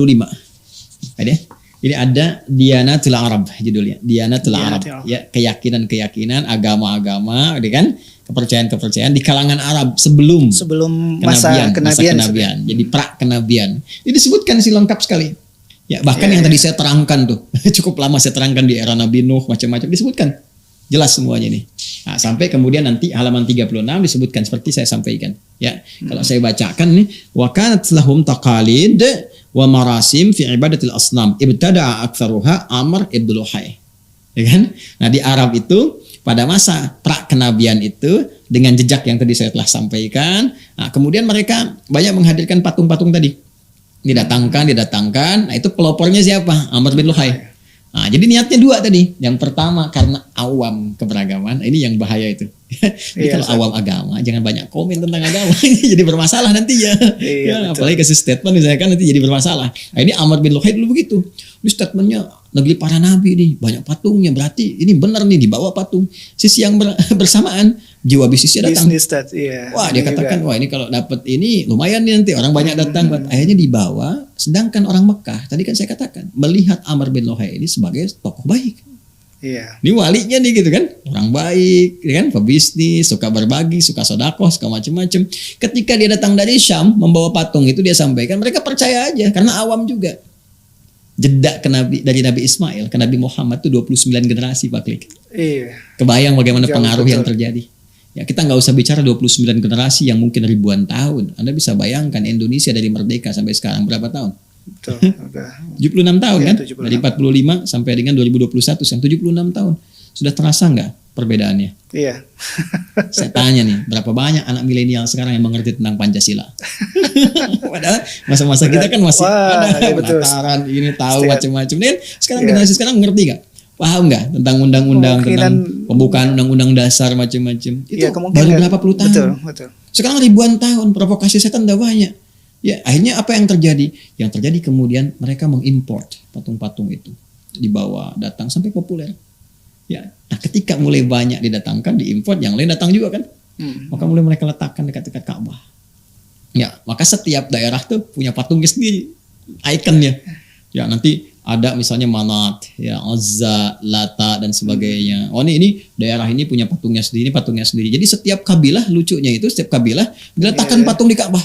Ada? Ini ada Diyanatul Arab judulnya. Diyanatul Arab, ya keyakinan-keyakinan, agama-agama, kan? Kepercayaan-kepercayaan di kalangan Arab sebelum masa kenabian. Jadi pra-kenabian. Ini disebutkan sih lengkap sekali. Ya, bahkan yang tadi saya terangkan tuh, cukup lama saya terangkan di era Nabi Nuh, macam-macam disebutkan. Jelas semuanya nih. Nah, sampai kemudian nanti halaman 36 disebutkan seperti saya sampaikan. Ya, kalau saya bacakan nih, wa kanat lahum taqalid wa marasim fi ibadatil asnam ibtada'a aktsaruha Amr ibn Luhai. Ya kan? Nah, di Arab itu pada masa pra-kenabian itu dengan jejak yang tadi saya telah sampaikan, nah, kemudian mereka banyak menghadirkan patung-patung tadi. Didatangkan. Nah, itu pelopornya siapa? Amr bin Luhai. Nah, jadi niatnya dua tadi. Yang pertama karena awam keberagaman. Ini yang bahaya itu. Jadi kalau awam agama, jangan banyak komen tentang agama. Jadi bermasalah nanti ya. Apalagi kasih statement misalkan nanti jadi bermasalah. Nah, ini Amr bin Luhai dulu begitu. Ini statementnya negeri para nabi nih, banyak patungnya. Berarti ini benar nih dibawa patung. Sisi yang bersamaan jiwa bisnisnya datang. Wah, dia katakan, wah ini kalau dapat ini lumayan nih nanti orang banyak datang. Akhirnya dibawa. Sedangkan orang Mekah, tadi kan saya katakan, melihat Amr bin Luhai ini sebagai tokoh baik. Ini walinya nih gitu kan, orang baik, kan, pebisnis, suka berbagi, suka sodakoh, suka macam-macam. Ketika dia datang dari Syam membawa patung itu dia sampaikan, mereka percaya aja karena awam juga. Jeda dari Nabi Ismail ke Nabi Muhammad itu 29 generasi Pak Klik. Kebayang bagaimana pengaruh yang terjadi. Ya, kita nggak usah bicara 29 generasi yang mungkin ribuan tahun. Anda bisa bayangkan Indonesia dari merdeka sampai sekarang berapa tahun? 76 tahun kan? 76. Dari 45 sampai dengan 2021 76 tahun. Sudah terasa nggak perbedaannya? Iya. Saya tanya nih, berapa banyak anak milenial sekarang yang mengerti tentang Pancasila? Padahal masa-masa kita kan masih ada penataran ini tahu macam-macam. Dan sekarang generasi sekarang ngerti nggak? Paham nggak tentang undang-undang, tentang pembukaan undang-undang dasar macam-macam? Itu baru berapa puluh tahun? Betul. Sekarang ribuan tahun, provokasi setan udah banyak. Ya, akhirnya apa yang terjadi? Yang terjadi kemudian mereka mengimport patung-patung itu, dibawa datang sampai populer. Ya, nah ketika mulai banyak didatangkan, diimport, yang lain datang juga kan? Maka mulai mereka letakkan dekat-dekat Ka'bah. Ya, maka setiap daerah tuh punya patungnya sendiri, ikonnya. Ya, nanti ada misalnya Manat, ya Uzza, Lata dan sebagainya. Oh ini daerah ini punya patungnya sendiri, Jadi setiap kabilah, lucunya itu setiap kabilah diletakkan patung di Ka'bah.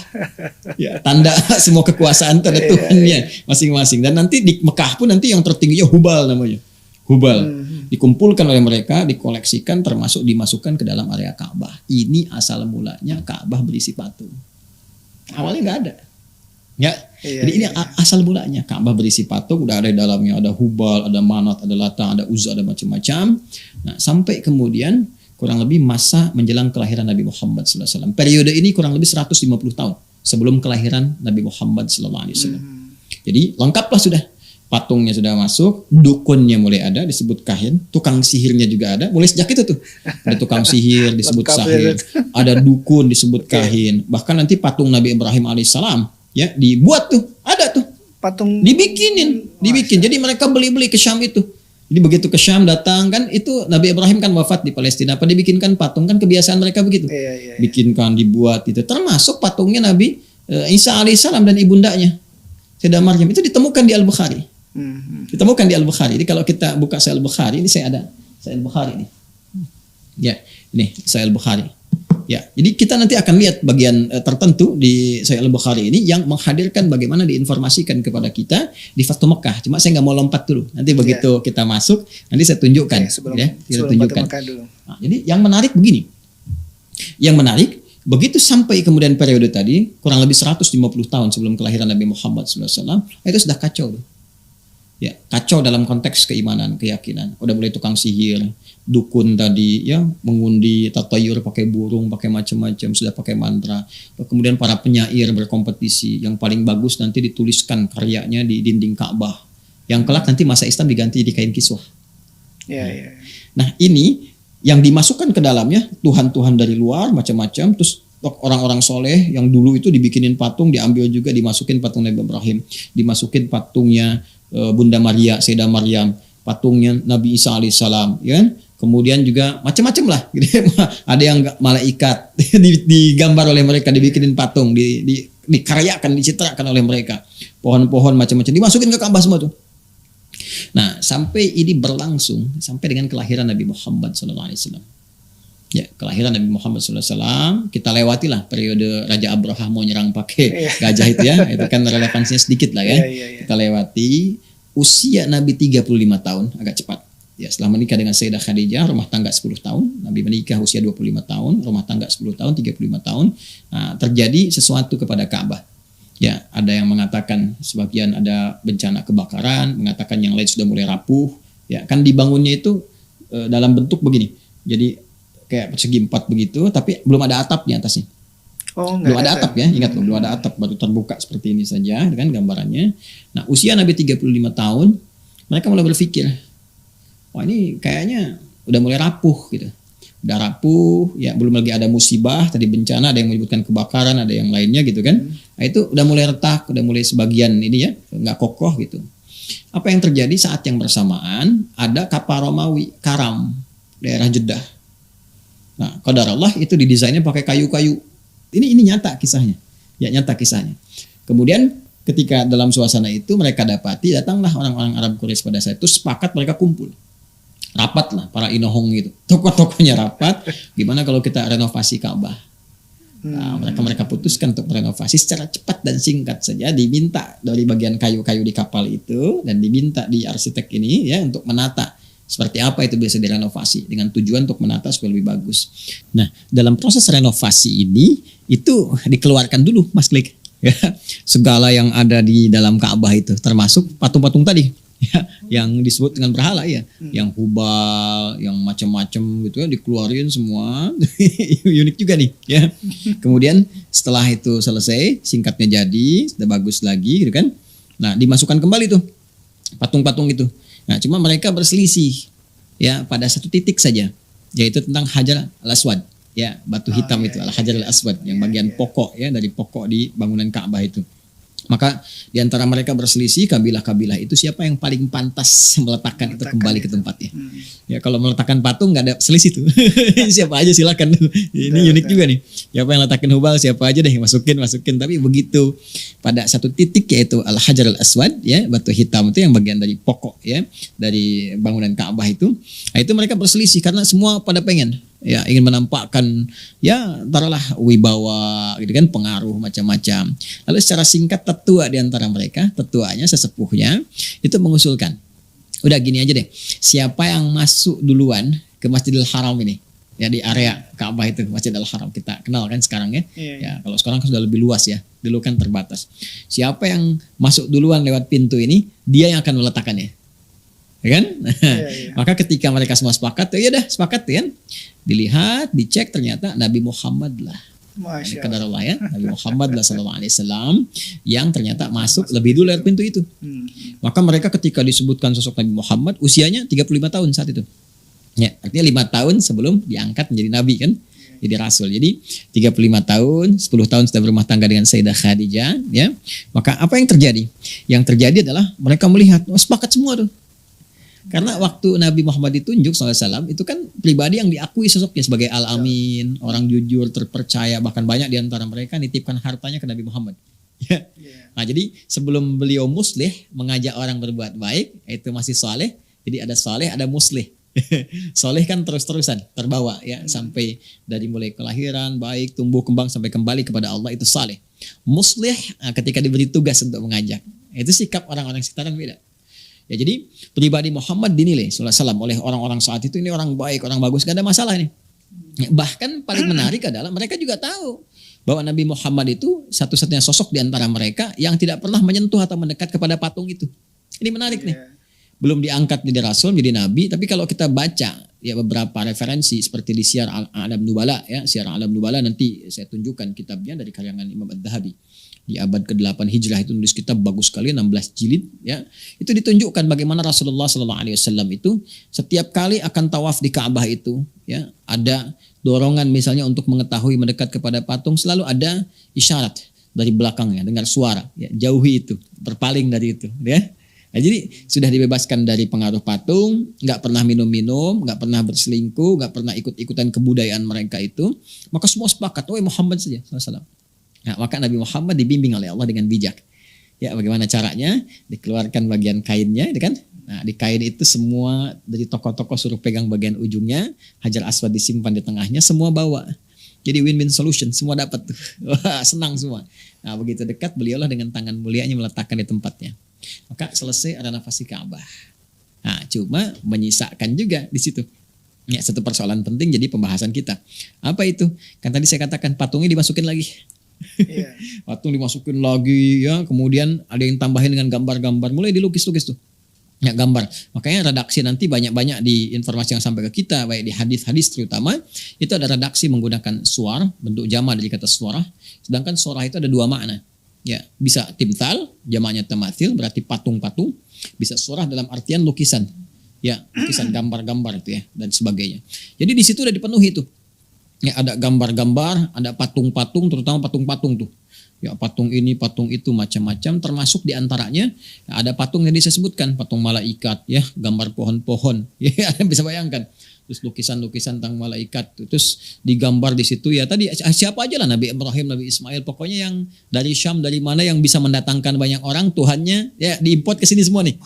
Ya, tanda semua kekuasaan tanda Tuhannya masing-masing. Dan nanti di Mekah pun nanti yang tertingginya Hubal namanya. Hubal. Dikumpulkan oleh mereka, dikoleksikan termasuk dimasukkan ke dalam area Ka'bah. Ini asal mulanya Ka'bah berisi patung. Awalnya nggak ada. Ya, jadi ini asal mulanya Ka'bah berisi patung, udah ada di dalamnya, ada Hubal, ada Manat, ada Lata, ada Uzza, ada macam-macam. Nah, sampai kemudian kurang lebih masa menjelang kelahiran Nabi Muhammad SAW. Periode ini kurang lebih 150 tahun sebelum kelahiran Nabi Muhammad SAW. Jadi lengkaplah sudah. Patungnya sudah masuk, dukunnya mulai ada, disebut kahin, tukang sihirnya juga ada, mulai sejak itu tuh. Ada tukang sihir disebut sahir, ada dukun disebut kahin. Bahkan nanti patung Nabi Ibrahim alaihissalam ya dibuat tuh, ada tuh patung dibikin. Jadi mereka beli ke Syam itu. Jadi begitu ke Syam datang kan, itu Nabi Ibrahim kan wafat di Palestina. Apa dibikinkan patung, kan kebiasaan mereka begitu. Iya. Bikinkan, dibuat itu. Termasuk patungnya Nabi Isa alaihissalam dan ibundanya Sayyidah Maryam itu ditemukan di Al-Bukhari. Ditemukan di Al-Bukhari. Jadi kalau kita buka Sahih Al-Bukhari, ini saya ada Sahih Al-Bukhari ini. Ya, ini Sahih Al-Bukhari. Ya, jadi kita nanti akan lihat bagian tertentu di Sahih Al-Bukhari ini yang menghadirkan bagaimana diinformasikan kepada kita di Fatu Mekah. Cuma saya nggak mau lompat dulu. Nanti begitu kita masuk, nanti saya tunjukkan. Sebelum tunjukkan. Fatu Mekah dulu. Nah, jadi yang menarik begini. Yang menarik, begitu sampai kemudian periode tadi, kurang lebih 150 tahun sebelum kelahiran Nabi Muhammad SAW, itu sudah kacau. Ya, kacau dalam konteks keimanan, keyakinan. Udah mulai tukang sihir, dukun tadi ya, mengundi, tatayur pakai burung, pakai macam-macam, sudah pakai mantra. Kemudian para penyair berkompetisi, yang paling bagus nanti dituliskan karyanya di dinding Ka'bah. Yang kelak nanti masa Islam diganti di kain kiswah. Iya. Nah, ini yang dimasukkan ke dalamnya Tuhan-Tuhan dari luar macam-macam, terus orang-orang soleh yang dulu itu dibikinin patung, diambil juga, dimasukin patung Nabi Ibrahim, dimasukin patungnya Bunda Maria, Sayyidah Maryam, patungnya Nabi Isa alaihissalam, ya kan? Kemudian juga macam-macam lah, gitu. Ada yang malaikat digambar oleh mereka, dibikinin patung, dikaryakan, dicitrakan oleh mereka, pohon-pohon macam-macam dimasukin ke Ka'bah semua tuh. Nah, sampai ini berlangsung sampai dengan kelahiran Nabi Muhammad SAW. Ya, kelahiran Nabi Muhammad SAW, kita lewatilah periode Raja Abraha mau nyerang pakai gajah itu ya, itu kan relevansinya sedikit lah ya. Kita lewati usia Nabi 35 tahun, agak cepat. Ya, setelah menikah dengan Sayyidah Khadijah, rumah tangga 10 tahun, Nabi menikah usia 25 tahun, rumah tangga 10 tahun, 35 tahun. Nah, terjadi sesuatu kepada Ka'bah. Ya, ada yang mengatakan sebagian ada bencana kebakaran, mengatakan yang lain sudah mulai rapuh. Ya, kan dibangunnya itu dalam bentuk begini. Jadi kayak persegi 4 begitu, tapi belum ada atap di atasnya. Belum ada atap ya, ingat loh, belum ada atap, baru terbuka seperti ini saja dengan gambarannya. Nah, usia Nabi 35 tahun, mereka mulai berpikir, wah ini kayaknya udah mulai rapuh gitu. Udah rapuh, ya belum lagi ada musibah, tadi bencana, ada yang menyebutkan kebakaran, ada yang lainnya gitu kan. Nah, itu udah mulai retak, udah mulai sebagian ini ya, nggak kokoh gitu. Apa yang terjadi saat yang bersamaan, ada kapal Romawi, Karam, daerah Jeddah. Nah, qadarullah itu didesainnya pakai kayu-kayu. Ini nyata kisahnya. Ya, nyata kisahnya. Kemudian ketika dalam suasana itu mereka dapati, datanglah orang-orang Arab Quraisy pada saat itu, sepakat mereka kumpul. Rapat lah para inohong gitu. Tokoh-tokohnya rapat, gimana kalau kita renovasi Ka'bah. Nah, mereka putuskan untuk renovasi secara cepat dan singkat saja, diminta dari bagian kayu-kayu di kapal itu dan diminta di arsitek ini ya untuk menata seperti apa itu bisa direnovasi dengan tujuan untuk menata supaya lebih bagus. Nah, dalam proses renovasi ini itu dikeluarkan dulu Mas Klik ya, segala yang ada di dalam Ka'bah itu termasuk patung-patung tadi ya, yang disebut dengan berhala ya, yang hubal, yang macam-macam gitu ya, dikeluarin semua. Unik juga nih ya. Kemudian setelah itu selesai, singkatnya jadi, sudah bagus lagi gitu kan. Nah, dimasukkan kembali tuh patung-patung itu. Nah, cuma mereka berselisih ya pada satu titik saja, yaitu tentang Hajar al-Aswad ya, batu hitam itu Al-Hajar al-Aswad yang bagian pokok ya, dari pokok di bangunan Ka'bah itu. Maka di antara mereka berselisih, kabilah-kabilah itu siapa yang paling pantas meletakkan itu kembali ke tempatnya. Ya, kalau meletakkan patung nggak ada selisih tuh. Siapa aja silakan. Ini unik juga nih. Siapa yang letakin hubal, siapa aja deh masukin. Tapi begitu pada satu titik yaitu Al-Hajar al-Aswad ya, batu hitam itu yang bagian dari pokok ya, dari bangunan Ka'bah itu. Nah, itu mereka berselisih karena semua pada pengen ya, ingin menampakkan ya taruhlah wibawa gitu kan, pengaruh macam-macam. Lalu secara singkat tetua di antara mereka, tetuanya, sesepuhnya itu mengusulkan, udah gini aja deh, siapa yang masuk duluan ke Masjidil Haram ini ya, di area Ka'bah itu, Masjidil Haram kita kenal kan sekarang ya. Ya, kalau sekarang sudah lebih luas ya, dulu kan terbatas. Siapa yang masuk duluan lewat pintu ini, dia yang akan meletakkannya. Ya kan? Maka ketika mereka semua sepakat, ya udah sepakat kan? Dilihat, dicek, ternyata Nabi Muhammad lah. Qadarullah ya, Nabi Muhammad lah sallallahu alaihi wasallam yang ternyata masuk lebih dulu lewat pintu itu. Maka mereka ketika disebutkan sosok Nabi Muhammad, usianya 35 tahun saat itu. Ya, artinya 5 tahun sebelum diangkat menjadi nabi kan? Jadi rasul. Jadi 35 tahun, 10 tahun sudah berumah tangga dengan Sayyidah Khadijah ya. Maka apa yang terjadi? Yang terjadi adalah mereka melihat, sepakat semua tuh. Karena waktu Nabi Muhammad ditunjuk SAW itu kan pribadi yang diakui sosoknya sebagai Al-Amin, orang jujur, terpercaya, bahkan banyak di antara mereka nitipkan hartanya ke Nabi Muhammad. Ya. Nah, jadi sebelum beliau muslih mengajak orang berbuat baik, itu masih soleh. Jadi ada soleh, ada muslih. Soleh kan terus-terusan terbawa ya sampai dari mulai kelahiran baik tumbuh kembang sampai kembali kepada Allah, itu saleh. Muslih ketika diberi tugas untuk mengajak, itu sikap orang-orang sekitaran beda. Ya, jadi pribadi Muhammad dinilai SAW oleh orang-orang saat itu ini orang baik, orang bagus, gak ada masalah nih. Ya, bahkan paling menarik adalah mereka juga tahu bahwa Nabi Muhammad itu satu-satunya sosok di antara mereka yang tidak pernah menyentuh atau mendekat kepada patung itu. Ini menarik nih. Belum diangkat menjadi rasul, menjadi nabi, tapi kalau kita baca ya beberapa referensi seperti di Syiar A'lam Nubala ya, Syiar A'lam Nubala nanti saya tunjukkan kitabnya dari karangan Imam Adz-Dzahabi. Di abad ke-8 Hijrah itu nulis kitab bagus sekali 16 jilid ya. Itu ditunjukkan bagaimana Rasulullah SAW itu setiap kali akan tawaf di Ka'bah itu ya, ada dorongan misalnya untuk mengetahui mendekat kepada patung, selalu ada isyarat dari belakangnya, dengar suara ya, jauhi itu, berpaling dari itu ya. Nah, jadi sudah dibebaskan dari pengaruh patung, nggak pernah minum-minum, nggak pernah berselingkuh, nggak pernah ikut-ikutan kebudayaan mereka itu. Maka semua sepakat, oh Muhammad saja. Nah, maka Nabi Muhammad dibimbing oleh Allah dengan bijak. Ya, bagaimana caranya? Dikeluarkan bagian kainnya, kan? Nah, di kain itu semua dari tokoh-tokoh suruh pegang bagian ujungnya, Hajar Aswad disimpan di tengahnya, semua bawa. Jadi win-win solution, semua dapat tuh. Wah, senang semua. Nah, begitu dekat beliaulah dengan tangan mulianya meletakkan di tempatnya. Maka selesai renovasi Ka'bah. Nah, cuma menyisakan juga di situ. Ya, satu persoalan penting jadi pembahasan kita. Apa itu? Kan tadi saya katakan patungnya dimasukin lagi. Yeah. Patung dimasukin lagi ya, kemudian ada yang tambahin dengan gambar-gambar, mulai dilukis-lukis tuh. Ya, gambar. Makanya redaksi nanti banyak-banyak di informasi yang sampai ke kita, baik di hadis-hadis terutama, itu ada redaksi menggunakan suar, bentuk jama dari kata suara. Sedangkan suara itu ada dua makna. Ya, bisa timtal, jamaknya tamathil, berarti patung-patung. Bisa surah dalam artian lukisan. Ya, lukisan gambar-gambar itu ya, dan sebagainya. Jadi di situ udah dipenuhi tuh. Ya, ada gambar-gambar, ada patung-patung, terutama patung-patung tuh. Ya, patung ini, patung itu, macam-macam. Termasuk di antaranya ya, ada patung yang saya sebutkan, patung malaikat, ya, gambar pohon-pohon. Ya, bisa bayangkan. Terus lukisan-lukisan tentang malaikat, terus digambar di situ ya tadi siapa aja lah, Nabi Ibrahim, Nabi Ismail, pokoknya yang dari Syam, dari mana yang bisa mendatangkan banyak orang, Tuhannya ya diimport ke sini semua nih.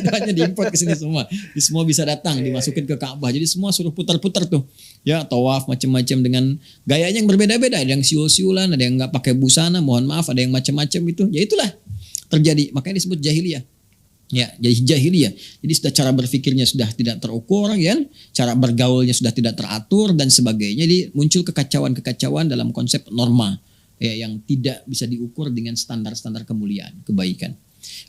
Tuhannya diimport ke sini semua. Semua bisa datang, dimasukin ke Ka'bah. Jadi semua suruh putar-putar tuh. Ya, tawaf macam-macam dengan gayanya yang berbeda-beda, ada yang siul-siulan, ada yang enggak pakai busana, mohon maaf, ada yang macam-macam itu. Ya itulah terjadi, makanya disebut jahiliyah. Ya, jadi jahiliyah. Jadi sudah cara berpikirnya sudah tidak terukur, ya, cara bergaulnya sudah tidak teratur dan sebagainya. Jadi muncul kekacauan-kekacauan dalam konsep norma ya, yang tidak bisa diukur dengan standar-standar kemuliaan, kebaikan.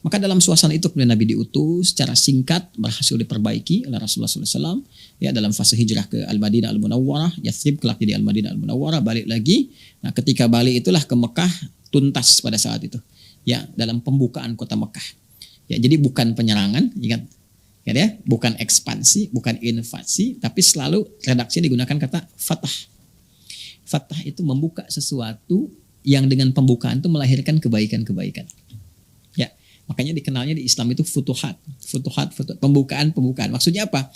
Maka dalam suasana itu kemudian Nabi diutus secara singkat, berhasil diperbaiki oleh Rasulullah SAW ya, dalam fase hijrah ke Al-Madinah Al-Munawwarah, Yathrib kelak jadi Al-Madinah Al-Munawwarah, balik lagi. Nah, ketika balik itulah ke Mekah tuntas pada saat itu. Ya, dalam pembukaan kota Mekah. Ya, jadi bukan penyerangan, ingat ya, bukan ekspansi, bukan invasi, tapi selalu redaksi digunakan kata fatah. Fatah itu membuka sesuatu yang dengan pembukaan itu melahirkan kebaikan-kebaikan. Ya, makanya dikenalnya di Islam itu futuhat, pembukaan. Maksudnya apa?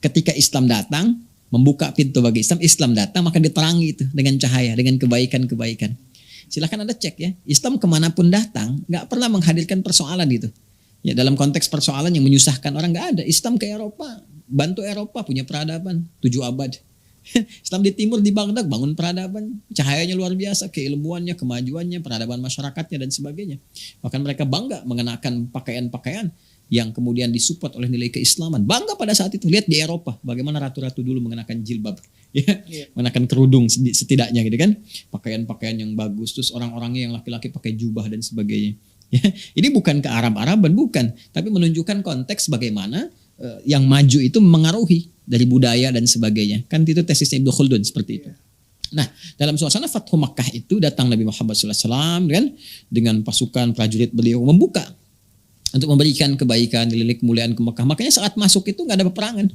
Ketika Islam datang, membuka pintu bagi Islam, Islam datang maka diterangi itu dengan cahaya, dengan kebaikan-kebaikan. Silahkan Anda cek ya, Islam kemanapun datang, nggak pernah menghadirkan persoalan itu. Ya, dalam konteks persoalan yang menyusahkan orang nggak ada. Islam ke Eropa, bantu Eropa punya peradaban 7 abad. Islam di timur di Baghdad bangun peradaban, cahayanya luar biasa, keilmuannya, kemajuannya, peradaban masyarakatnya dan sebagainya. Bahkan mereka bangga mengenakan pakaian-pakaian yang kemudian disupport oleh nilai keislaman. Bangga pada saat itu. Lihat di Eropa bagaimana ratu-ratu dulu mengenakan jilbab. Ya, mengenakan kerudung setidaknya gitu kan. Pakaian-pakaian yang bagus, terus orang-orangnya yang laki-laki pakai jubah dan sebagainya. Ya, ini bukan ke Arab-Araban, bukan, tapi menunjukkan konteks bagaimana yang maju itu mengaruhi dari budaya dan sebagainya. Kan itu tesisnya Ibnu Khaldun seperti itu. Nah, dalam suasana Fathu Makkah itu datang Nabi Muhammad SAW kan, dengan pasukan prajurit beliau membuka untuk memberikan kebaikan, nilai kemuliaan ke Makkah. Makanya saat masuk itu nggak ada peperangan.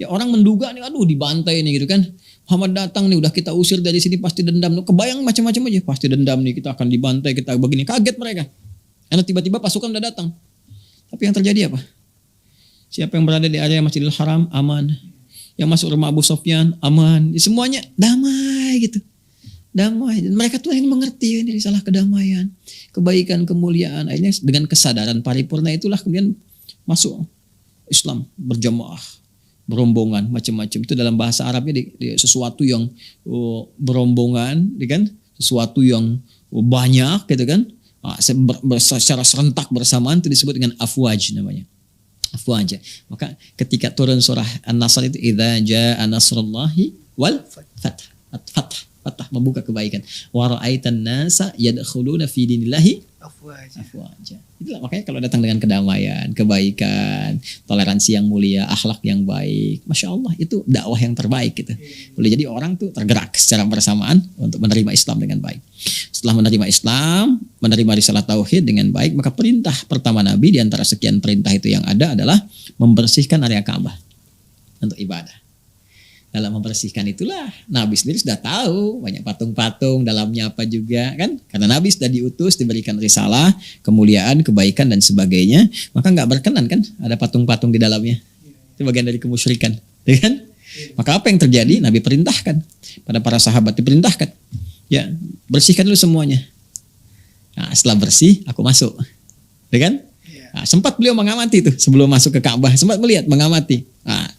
Ya, orang menduga nih, aduh dibantai nih gitu kan. Muhammad datang nih, udah kita usir dari sini pasti dendam. Kebayang macam-macam aja, pasti dendam nih, kita akan dibantai, kita begini. Kaget mereka. Karena tiba-tiba pasukan udah datang. Tapi yang terjadi apa? Siapa yang berada di area Masjidil Haram aman. Yang masuk rumah Abu Sufyan aman. Semuanya damai gitu. Damai. Dan mereka tuh yang mengerti ini risalah kedamaian, kebaikan, kemuliaan. Akhirnya dengan kesadaran paripurna itulah kemudian masuk Islam berjamaah, berombongan, macam-macam. Itu dalam bahasa Arabnya sesuatu yang berombongan, kan? Sesuatu yang banyak gitu kan. Secara serentak bersamaan itu disebut dengan afwaj namanya. Afwaj. Maka ketika turun surah An-Nasr itu idza jaa nasrullahi wal fath. Fath membuka kebaikan. Wa ra'aitan nasa yadkhuluna fi dinillahi afwaja. Itulah makanya kalau datang dengan kedamaian, kebaikan, toleransi yang mulia, akhlak yang baik, masya Allah itu dakwah yang terbaik gitu. Boleh jadi orang tuh tergerak secara bersamaan untuk menerima Islam dengan baik. Setelah menerima Islam, menerima risalah tauhid dengan baik, maka perintah pertama Nabi di antara sekian perintah itu yang ada adalah membersihkan area Ka'bah untuk ibadah. Dalam membersihkan itulah Nabi sendiri sudah tahu banyak patung-patung dalamnya apa juga kan, karena Nabi sudah diutus diberikan risalah, kemuliaan, kebaikan dan sebagainya, maka nggak berkenan kan ada patung-patung di dalamnya. Itu bagian dari kemusyrikan, ya kan? Maka apa yang terjadi? Nabi perintahkan pada para sahabat, diperintahkan ya bersihkan dulu semuanya. Nah, setelah bersih aku masuk, ya kan? Nah, sempat beliau mengamati itu sebelum masuk ke Ka'bah, sempat melihat, mengamati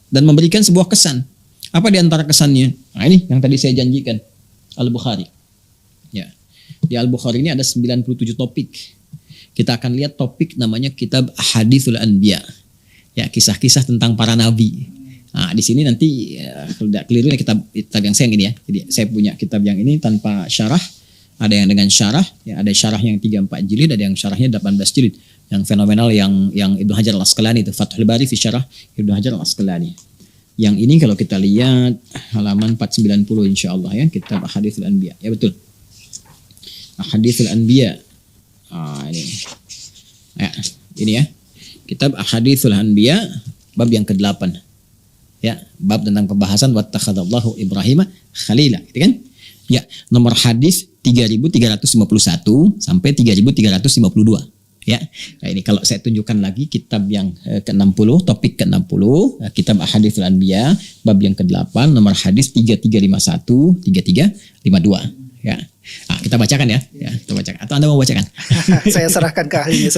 dan memberikan sebuah kesan. Apa di antara kesannya? Nah ini yang tadi saya janjikan. Al-Bukhari. Ya. Di Al-Bukhari ini ada 97 topik. Kita akan lihat topik namanya kitab Hadithul Anbiya. Ya, kisah-kisah tentang para nabi. Nah, di sini nanti tidak keliru ya kitab yang saya yang ini ya. Jadi saya punya kitab yang ini tanpa syarah. Ada yang dengan syarah, ya ada syarah yang 3-4 jilid, ada yang syarahnya 18 jilid. Yang fenomenal yang Ibnu Hajar Al-Asqalani itu Fathul Bari fi Syarah Ibnu Hajar Al-Asqalani. Yang ini kalau kita lihat halaman 490 insyaallah ya, kitab Ahaditsul Anbiya. Ya betul. Ahaditsul Anbiya. Ini. Ya, ini ya. Kitab Ahaditsul Anbiya bab yang ke-8. Ya, bab tentang pembahasan wattakhadallahu Ibrahim khalila, gitu kan? Ya, nomor hadis 3351 sampai 3352. Ya, nah ini kalau saya tunjukkan lagi kitab yang ke-60, topik ke-60, kitab Ahaditsul Anbiya, bab yang ke-8, nomor hadis 3351, 3352. Ya, kita bacakan ya. Ya, kita bacakan. Atau Anda mau bacakan? Saya serahkan ke ahlinya.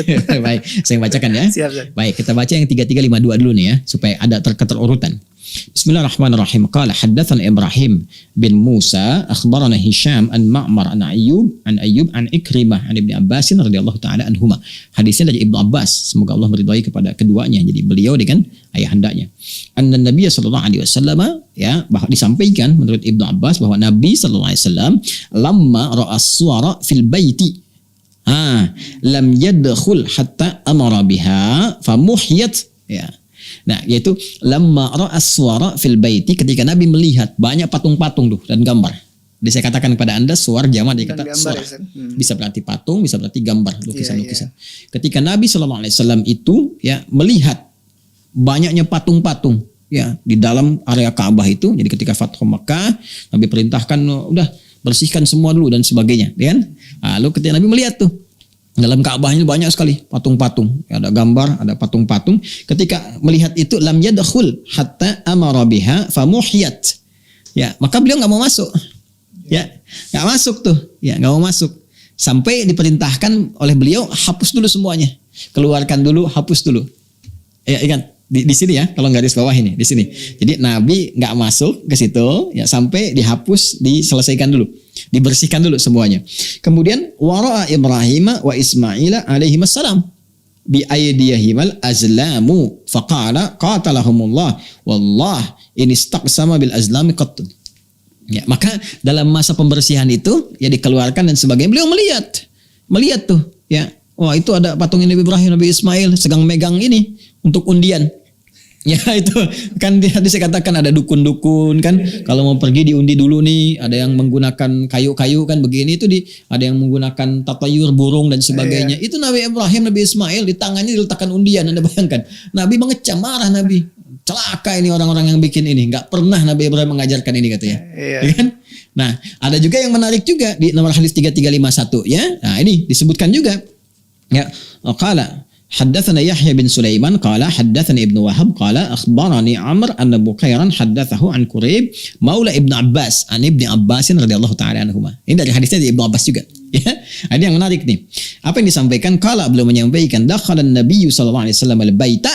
Baik, saya bacakan ya. Siap. Baik, kita baca yang 3352 dulu nih ya, supaya ada keterurutan. Bismillahirrahmanirrahim. Qala haddatsana Ibrahim bin Musa akhbarana Hisham an Ma'mar an Ayyub an Ikrimah an Ibnu Abbas radhiyallahu taala anhuma. Hadisnya dari Ibnu Abbas, semoga Allah meridhai kepada keduanya. Jadi beliau dengan ayahandanya. Anna Nabiy sallallahu alaihi wasallam ya, bahwa disampaikan menurut Ibnu Abbas bahwa Nabi sallallahu alaihi wasallam lamma ra'a as-suwara fil baiti lam yadkhul hatta amara biha famuhiyat ya. Nah, yaitu lamma ra'as suwara fil baiti, ketika Nabi melihat banyak patung-patung tuh dan gambar. Jadi saya katakan kepada Anda suwar jamak dari kata suwar. Bisa berarti patung, bisa berarti gambar, lukisan-lukisan. Ketika Nabi sallallahu alaihi wasallam itu ya melihat banyaknya patung-patung ya di dalam area Ka'bah itu. Jadi ketika Fathu Makkah, Nabi perintahkan udah bersihkan semua dulu dan sebagainya, kan? Lalu ketika Nabi melihat tuh dalam Ka'bah ini banyak sekali patung-patung, ada gambar, ada patung-patung. Ketika melihat itu lam yadkhul hatta amara biha famuhiyat. Ya, maka beliau enggak mau masuk. Ya, enggak masuk tuh. Ya, enggak mau masuk. Sampai diperintahkan oleh beliau hapus dulu semuanya. Keluarkan dulu, hapus dulu. Ya, ingat di sini ya, kalau garis bawah ini di sini. Jadi Nabi enggak masuk ke situ ya sampai dihapus, diselesaikan dulu. Dibersihkan dulu semuanya. Kemudian wara'a Ibrahim wa Ismail alaihi wassalam bi aydiyahimal azlamu faqala qatalahumullah wallah in istaqsama bil azlami qattun. Ya, maka dalam masa pembersihan itu ya dikeluarkan dan sebagainya, beliau melihat tuh ya, wah itu ada patungnya Nabi Ibrahim, Nabi Ismail sedang megang ini untuk undian. Ya itu kan tadi saya katakan ada dukun-dukun kan, kalau mau pergi diundi dulu nih, ada yang menggunakan kayu-kayu kan begini, itu ada yang menggunakan tatayur burung dan sebagainya. Itu Nabi Ibrahim, Nabi Ismail di tangannya diletakkan undian. Anda bayangkan, Nabi mengecam, marah Nabi, celaka ini orang-orang yang bikin ini, nggak pernah Nabi Ibrahim mengajarkan ini katanya. Ya kan? Nah ada juga yang menarik juga di nomor hadis 3351 ya. Nah ini disebutkan juga ya, qala حدثنا يحيى بن سليمان قال حدثني ابن وهب قال أخبرني عمرو أن بكيرا حدثه عن كريب مولى ابن عباس عن ابن عباس radhiyallahu taala anhuma. Ini dari hadisnya dari Ibnu Abbas juga. Ya, ada yang menarik nih. Apa yang disampaikan? Kala beliau menyampaikan, dakhalan Nabi sallallahu alaihi wasallam al-baita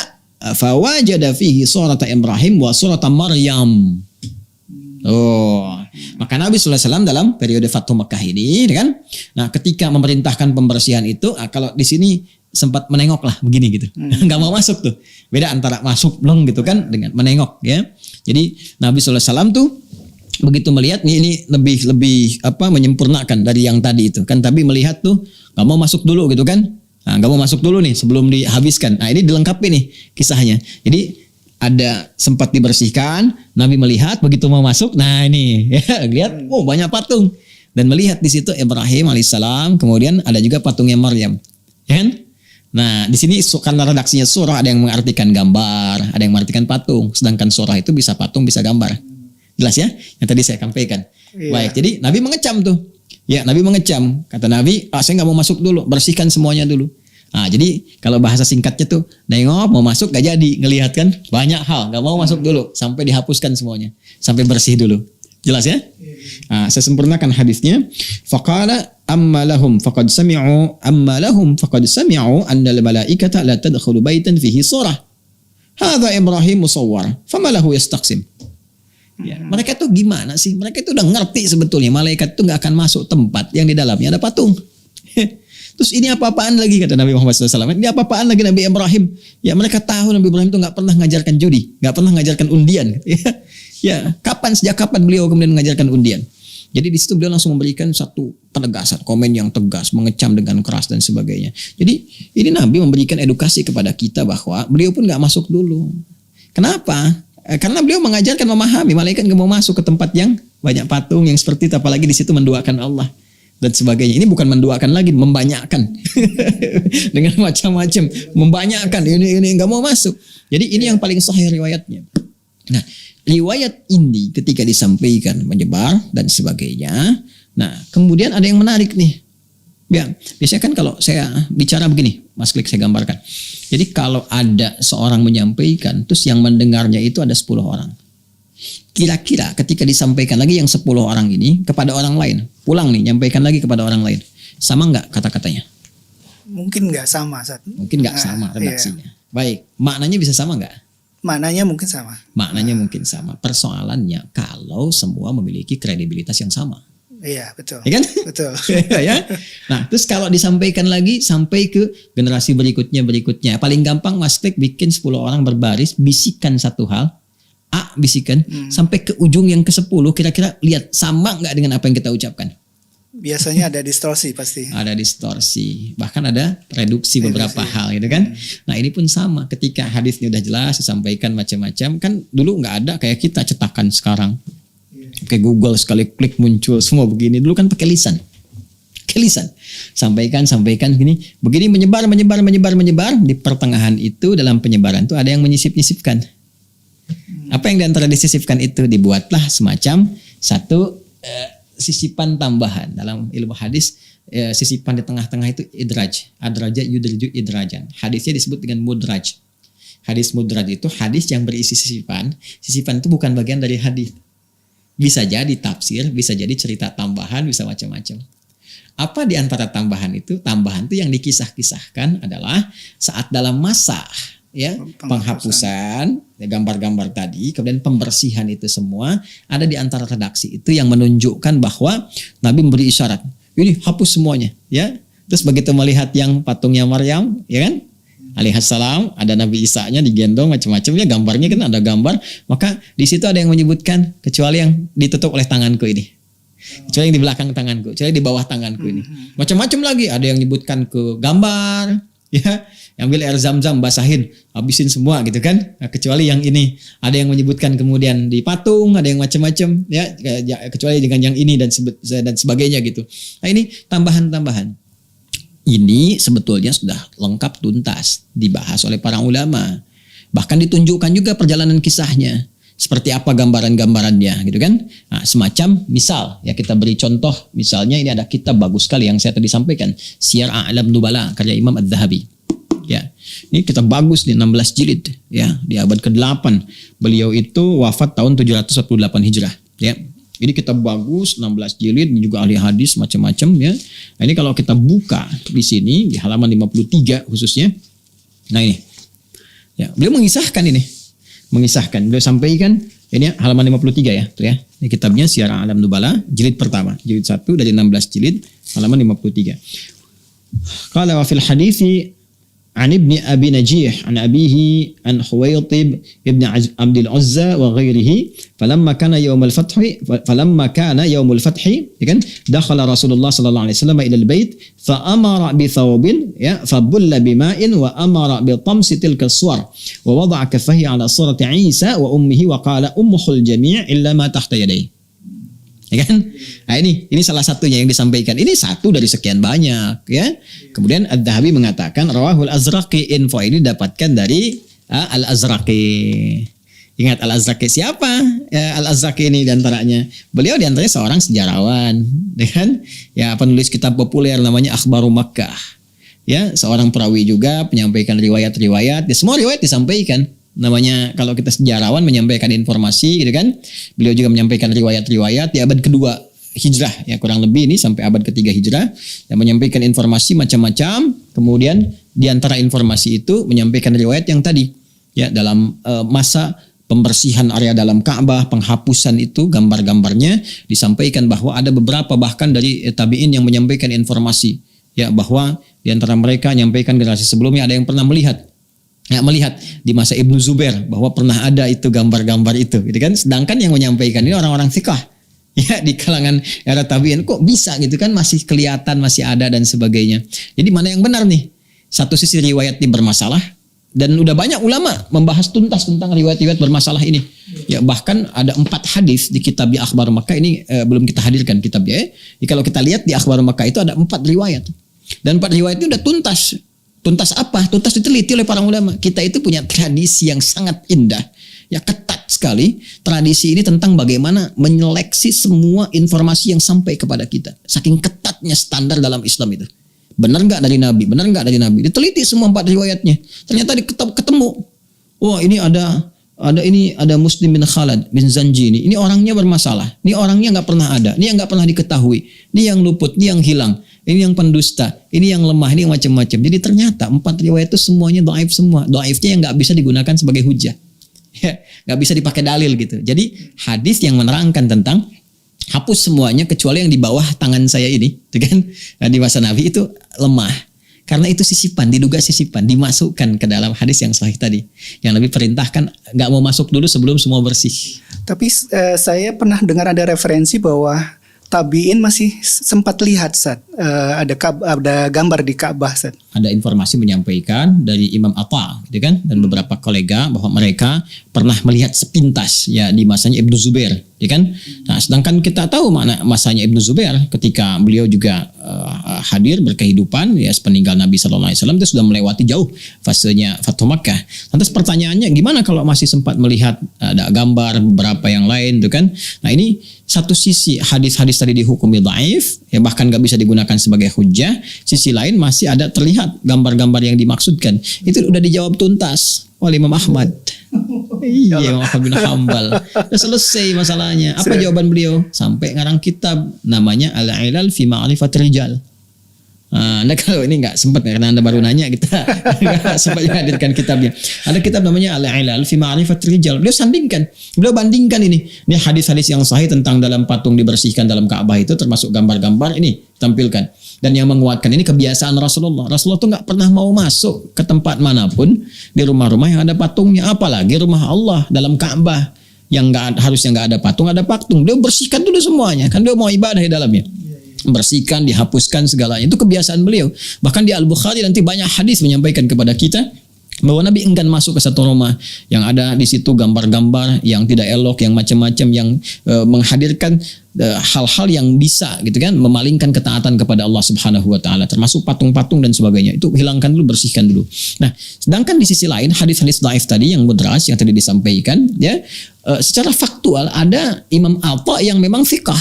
fawajada fihi surata Ibrahim wa surata Maryam. Oh, maka Nabi sallallahu alaihi wasallam dalam periode Fathu Makkah ini, kan? Nah, ketika memerintahkan pembersihan itu, kalau di sini sempat menengok lah begini gitu, nggak mau masuk tuh. Beda antara masuk blong gitu kan dengan menengok ya. Jadi Nabi sallallahu alaihi wasallam tuh begitu melihat ini lebih menyempurnakan dari yang tadi itu kan. Tapi melihat tuh nggak mau masuk dulu gitu kan. Nah, nggak mau masuk dulu nih sebelum dihabiskan. Nah, ini dilengkapi nih kisahnya. Jadi ada sempat dibersihkan, Nabi melihat begitu mau masuk. Nah, ini ya, lihat, oh banyak patung, dan melihat di situ Ibrahim alaihissalam, kemudian ada juga patungnya Maryam, ya kan? Nah, di sini karena redaksinya surah, ada yang mengartikan gambar, ada yang mengartikan patung, sedangkan surah itu bisa patung, bisa gambar. Jelas ya? Yang tadi saya sampaikan. Iya. Baik, jadi Nabi mengecam tuh. Ya, Nabi mengecam. Kata Nabi, saya nggak mau masuk dulu, bersihkan semuanya dulu. Nah, jadi kalau bahasa singkatnya tuh, nengok mau masuk gak jadi, ngelihat kan banyak hal, nggak mau masuk dulu, sampai dihapuskan semuanya, sampai bersih dulu. Jelas ya? Nah, saya sempurnakan hadisnya. Faqala amma lahum faqad sami'u anna al-malaikata la tadkhulu baitan fihi surah. Hadza Ibrahim musawwar. Fama lahu yastaqsim. Ya, mereka tuh gimana sih? Mereka itu udah ngerti sebetulnya malaikat itu nggak akan masuk tempat yang di dalamnya ada patung. Terus ini apa-apaan lagi kata Nabi Muhammad SAW? Ini apa-apaan lagi Nabi Ibrahim? Ya mereka tahu Nabi Ibrahim itu nggak pernah ngajarkan judi, nggak pernah ngajarkan undian. Ya, sejak kapan beliau kemudian mengajarkan undian? Jadi di situ beliau langsung memberikan satu penegasan, komen yang tegas, mengecam dengan keras dan sebagainya. Jadi ini Nabi memberikan edukasi kepada kita bahwa beliau pun nggak masuk dulu. Kenapa? Karena beliau mengajarkan memahami malaikat nggak mau masuk ke tempat yang banyak patung yang seperti itu, apalagi di situ menduakan Allah dan sebagainya. Ini bukan menduakan lagi, membanyakkan dengan macam-macam, membanyakkan ini nggak mau masuk. Jadi ini yang paling sahih riwayatnya. Nah, riwayat ini ketika disampaikan menyebar dan sebagainya. Nah, kemudian ada yang menarik nih. Ya, biasanya kan kalau saya bicara begini, Mas Klik saya gambarkan. Jadi kalau ada seorang menyampaikan, terus yang mendengarnya itu ada 10 orang. Kira-kira ketika disampaikan lagi yang 10 orang ini kepada orang lain, pulang nih, nyampaikan lagi kepada orang lain. Sama nggak kata-katanya? Mungkin nggak sama, Sat. Mungkin nggak sama redaksinya. Iya. Baik, maknanya bisa sama nggak? Maknanya mungkin sama. Maknanya mungkin sama. Persoalannya kalau semua memiliki kredibilitas yang sama. Iya, betul. Ya kan? Betul. Ya. Nah, terus kalau disampaikan lagi sampai ke generasi berikutnya. Paling gampang Mas Klik bikin 10 orang berbaris, bisikan satu hal. A bisikan sampai ke ujung yang ke-10, kira-kira lihat sama nggak dengan apa yang kita ucapkan? Biasanya ada distorsi pasti. Ada distorsi, bahkan ada reduksi beberapa hal gitu kan. Nah, ini pun sama, ketika hadisnya udah jelas disampaikan macam-macam, kan dulu nggak ada kayak kita cetakan sekarang. Kayak Google sekali klik muncul semua begini. Dulu kan pakai lisan. Sampaikan begini menyebar. Di pertengahan itu dalam penyebaran itu ada yang menyisip-nyisipkan. Apa yang diantara disisipkan itu dibuatlah semacam satu sisipan tambahan. Dalam ilmu hadis, sisipan di tengah-tengah itu idraj. Adraja yudriju idrajan. Hadisnya disebut dengan mudraj. Hadis mudraj itu hadis yang berisi sisipan. Sisipan itu bukan bagian dari hadis. Bisa jadi tafsir, bisa jadi cerita tambahan, bisa macam-macam. Apa di antara tambahan itu? Tambahan itu yang dikisah-kisahkan adalah saat dalam masa ya penghapusan gambar-gambar tadi, kemudian pembersihan itu semua ada di antara redaksi itu yang menunjukkan bahwa Nabi memberi isyarat, ini hapus semuanya, ya. Terus begitu melihat yang patungnya Maryam, ya kan? Alaihissalam, ada Nabi Isa-nya digendong macam-macam ya, gambarnya kan ada gambar, maka di situ ada yang menyebutkan kecuali yang ditutup oleh tanganku ini. Kecuali yang di belakang tanganku, kecuali di bawah tanganku ini. Macam-macam lagi, ada yang menyebutkan ke gambar, ya, ambil air zam-zam, basahin, habisin semua gitu kan. Nah, kecuali yang ini, ada yang menyebutkan kemudian di patung, ada yang macam-macam, ya, kecuali dengan yang ini dan sebagainya gitu. Nah, ini tambahan-tambahan. Ini sebetulnya sudah lengkap tuntas dibahas oleh para ulama. Bahkan ditunjukkan juga perjalanan kisahnya. Seperti apa gambaran-gambarannya gitu kan. Nah, semacam misal ya kita beri contoh. Misalnya ini ada kitab bagus sekali yang saya tadi sampaikan. Siyar A'lam Nubala karya Imam Adz-Dzahabi. Ya, ini kitab bagus nih, 16 jilid ya, di abad ke-8. Beliau itu wafat tahun 718 Hijrah ya. Ini kitab bagus, 16 jilid, ini juga ahli hadis macam-macam ya. Nah, ini kalau kita buka di sini di halaman 53 khususnya. Nah, ini. Ya, beliau mengisahkan ini. Beliau sampaikan ini halaman 53 ya, tuh ya. Ini kitabnya Syiar A'lam Nubala, jilid pertama, jilid 1 dari 16 jilid, halaman 53. Qala wa fil hadithi عن ابن أبي نجيح عن أبيه عن حويطب ابن عبد العزى وغيره فلما كان يوم الفتح دخل رسول الله صلى الله عليه وسلم إلى البيت فأمر بثوب فبل بماء وأمر بطمس تلك الصور ووضع كفيه على صورة عيسى وأمه وقال أمه الجميع إلا ما تحت يديه. Ya kan? Nah, ini salah satunya yang disampaikan. Ini satu dari sekian banyak ya. Kemudian Ad-Dhahabi mengatakan rawahul Azraqi, info ini dapatkan dari Al-Azraqi. Ingat Al-Azraqi siapa? Al-Azraqi ini diantaranya. Beliau diantaranya seorang sejarawan, ya kan? Ya, penulis kitab populer namanya Akhbaru Makkah. Ya, seorang perawi juga, penyampaikan riwayat-riwayat. Ya, semua riwayat disampaikan. Namanya kalau kita sejarawan menyampaikan informasi gitu kan. Beliau juga menyampaikan riwayat-riwayat di abad kedua Hijrah ya, kurang lebih ini sampai abad ketiga Hijrah, yang menyampaikan informasi macam-macam. Kemudian di antara informasi itu menyampaikan riwayat yang tadi ya, dalam masa pembersihan area dalam Ka'bah, penghapusan itu gambar-gambarnya, disampaikan bahwa ada beberapa bahkan dari tabi'in yang menyampaikan informasi ya, bahwa di antara mereka menyampaikan generasi sebelumnya ada yang pernah melihat di masa Ibnu Zubair bahwa pernah ada itu gambar-gambar itu, gitu kan. Sedangkan yang menyampaikan ini orang-orang thiqah ya, di kalangan era tabi'in, kok bisa gitu kan, masih kelihatan, masih ada dan sebagainya. Jadi mana yang benar nih? Satu sisi riwayat ini bermasalah, dan udah banyak ulama membahas tuntas tentang riwayat-riwayat bermasalah ini. Ya, bahkan ada 4 hadis di kitab Akhbar Makkah ini, belum kita hadirkan kitabnya. Jadi kalau kita lihat di Akhbar Makkah itu ada 4 riwayat, dan 4 riwayat itu udah tuntas. Tuntas apa? Tuntas diteliti oleh para ulama. Kita itu punya tradisi yang sangat indah, ya, ketat sekali. Tradisi ini tentang bagaimana menyeleksi semua informasi yang sampai kepada kita. Saking ketatnya standar dalam Islam itu. Benar nggak dari Nabi? Benar nggak dari Nabi? Diteliti semua 4 riwayatnya. Ternyata ketemu. Wah, ini ada Muslim bin Khalad bin Zanji ini. Ini orangnya bermasalah. Ini orangnya nggak pernah ada. Ini yang nggak pernah diketahui. Ini yang luput. Ini yang hilang. Ini yang pendusta, ini yang lemah, ini yang macam-macam. Jadi ternyata 4 riwayat itu semuanya dhaif semua. Dhaifnya yang nggak bisa digunakan sebagai hujah, ya, nggak bisa dipakai dalil gitu. Jadi hadis yang menerangkan tentang hapus semuanya kecuali yang di bawah tangan saya ini, gitu kan? Nah, di masa Nabi itu lemah. Karena itu sisipan, diduga sisipan, dimasukkan ke dalam hadis yang sahih tadi. Yang Nabi perintahkan nggak mau masuk dulu sebelum semua bersih. Tapi saya pernah dengar ada referensi bahwa tabi'in masih sempat lihat ada gambar di Ka'bah. Ada informasi menyampaikan dari Imam Atta, gitu kan, dan beberapa kolega bahwa mereka pernah melihat sepintas ya di masanya Ibnu Zubair, ya kan. Nah, sedangkan kita tahu mana masanya Ibnu Zubair ketika beliau juga hadir berkehidupan ya sepeninggal Nabi Sallallahu Alaihi Wasallam, itu sudah melewati jauh fasenya Fathu Makkah. Lantas pertanyaannya, gimana kalau masih sempat melihat ada gambar beberapa yang lain, tuh kan. Nah, ini satu sisi hadis-hadis tadi dihukumi dhaif, ya bahkan gak bisa digunakan sebagai hujah. Sisi lain masih ada terlihat gambar-gambar yang dimaksudkan. Itu udah dijawab tuntas oleh Imam Ahmad. Iya, Imam Ahmad bin Hanbal. Udah selesai masalahnya. Apa jawaban beliau? Sampai ngarang kitab namanya Al-Ilal fi Ma'rifatir Rijal. Anda kalau ini nggak sempat karena Anda baru nanya, kita nggak sempat menghadirkan kitabnya. Ada kitab namanya Al-Ilal fi Ma'rifatir Rijal. Beliau bandingkan ini hadis-hadis yang sahih tentang dalam patung dibersihkan dalam Ka'bah itu termasuk gambar-gambar ini tampilkan. Dan yang menguatkan ini kebiasaan Rasulullah. Rasulullah tuh nggak pernah mau masuk ke tempat manapun di rumah-rumah yang ada patungnya, apalagi rumah Allah dalam Ka'bah yang harusnya nggak ada patung, ada patung. Beliau bersihkan dulu semuanya, kan beliau mau ibadah di dalamnya. Bersihkan, dihapuskan segalanya. Itu kebiasaan beliau. Bahkan di Al-Bukhari nanti banyak hadis menyampaikan kepada kita bahwa Nabi enggan masuk ke satu rumah yang ada di situ gambar-gambar yang tidak elok, yang macam-macam, yang menghadirkan hal-hal yang bisa gitu kan memalingkan ketaatan kepada Allah Subhanahu wa taala, termasuk patung-patung dan sebagainya. Itu hilangkan dulu, bersihkan dulu. Nah, sedangkan di sisi lain hadis-hadis dhaif tadi yang mudraj yang tadi disampaikan ya, secara faktual ada Imam Atta yang memang thiqah,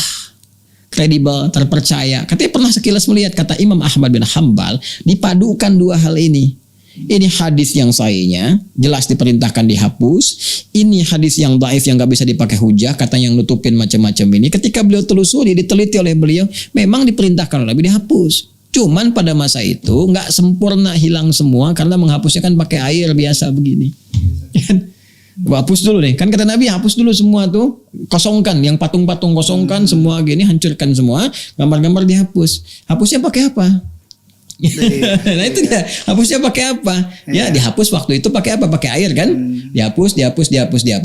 kredibel, terpercaya. Katanya pernah sekilas melihat, kata Imam Ahmad bin Hanbal, dipadukan dua hal ini. Ini hadis yang sahihnya jelas diperintahkan dihapus. Ini hadis yang dhaif yang nggak bisa dipakai hujah, katanya yang nutupin macam-macam ini. Ketika beliau telusuri, diteliti oleh beliau, memang diperintahkan oleh Nabi dihapus. Cuman pada masa itu nggak sempurna hilang semua karena menghapusnya kan pakai air biasa begini. Hapus dulu deh, kan kata Nabi hapus dulu semua tuh, kosongkan yang patung-patung, kosongkan semua gini, hancurkan semua, gambar-gambar dihapus. Hapusnya pakai apa? Nah itu dia, hapusnya pakai apa? Ya dihapus waktu itu pakai apa? Pakai air kan? Dihapus.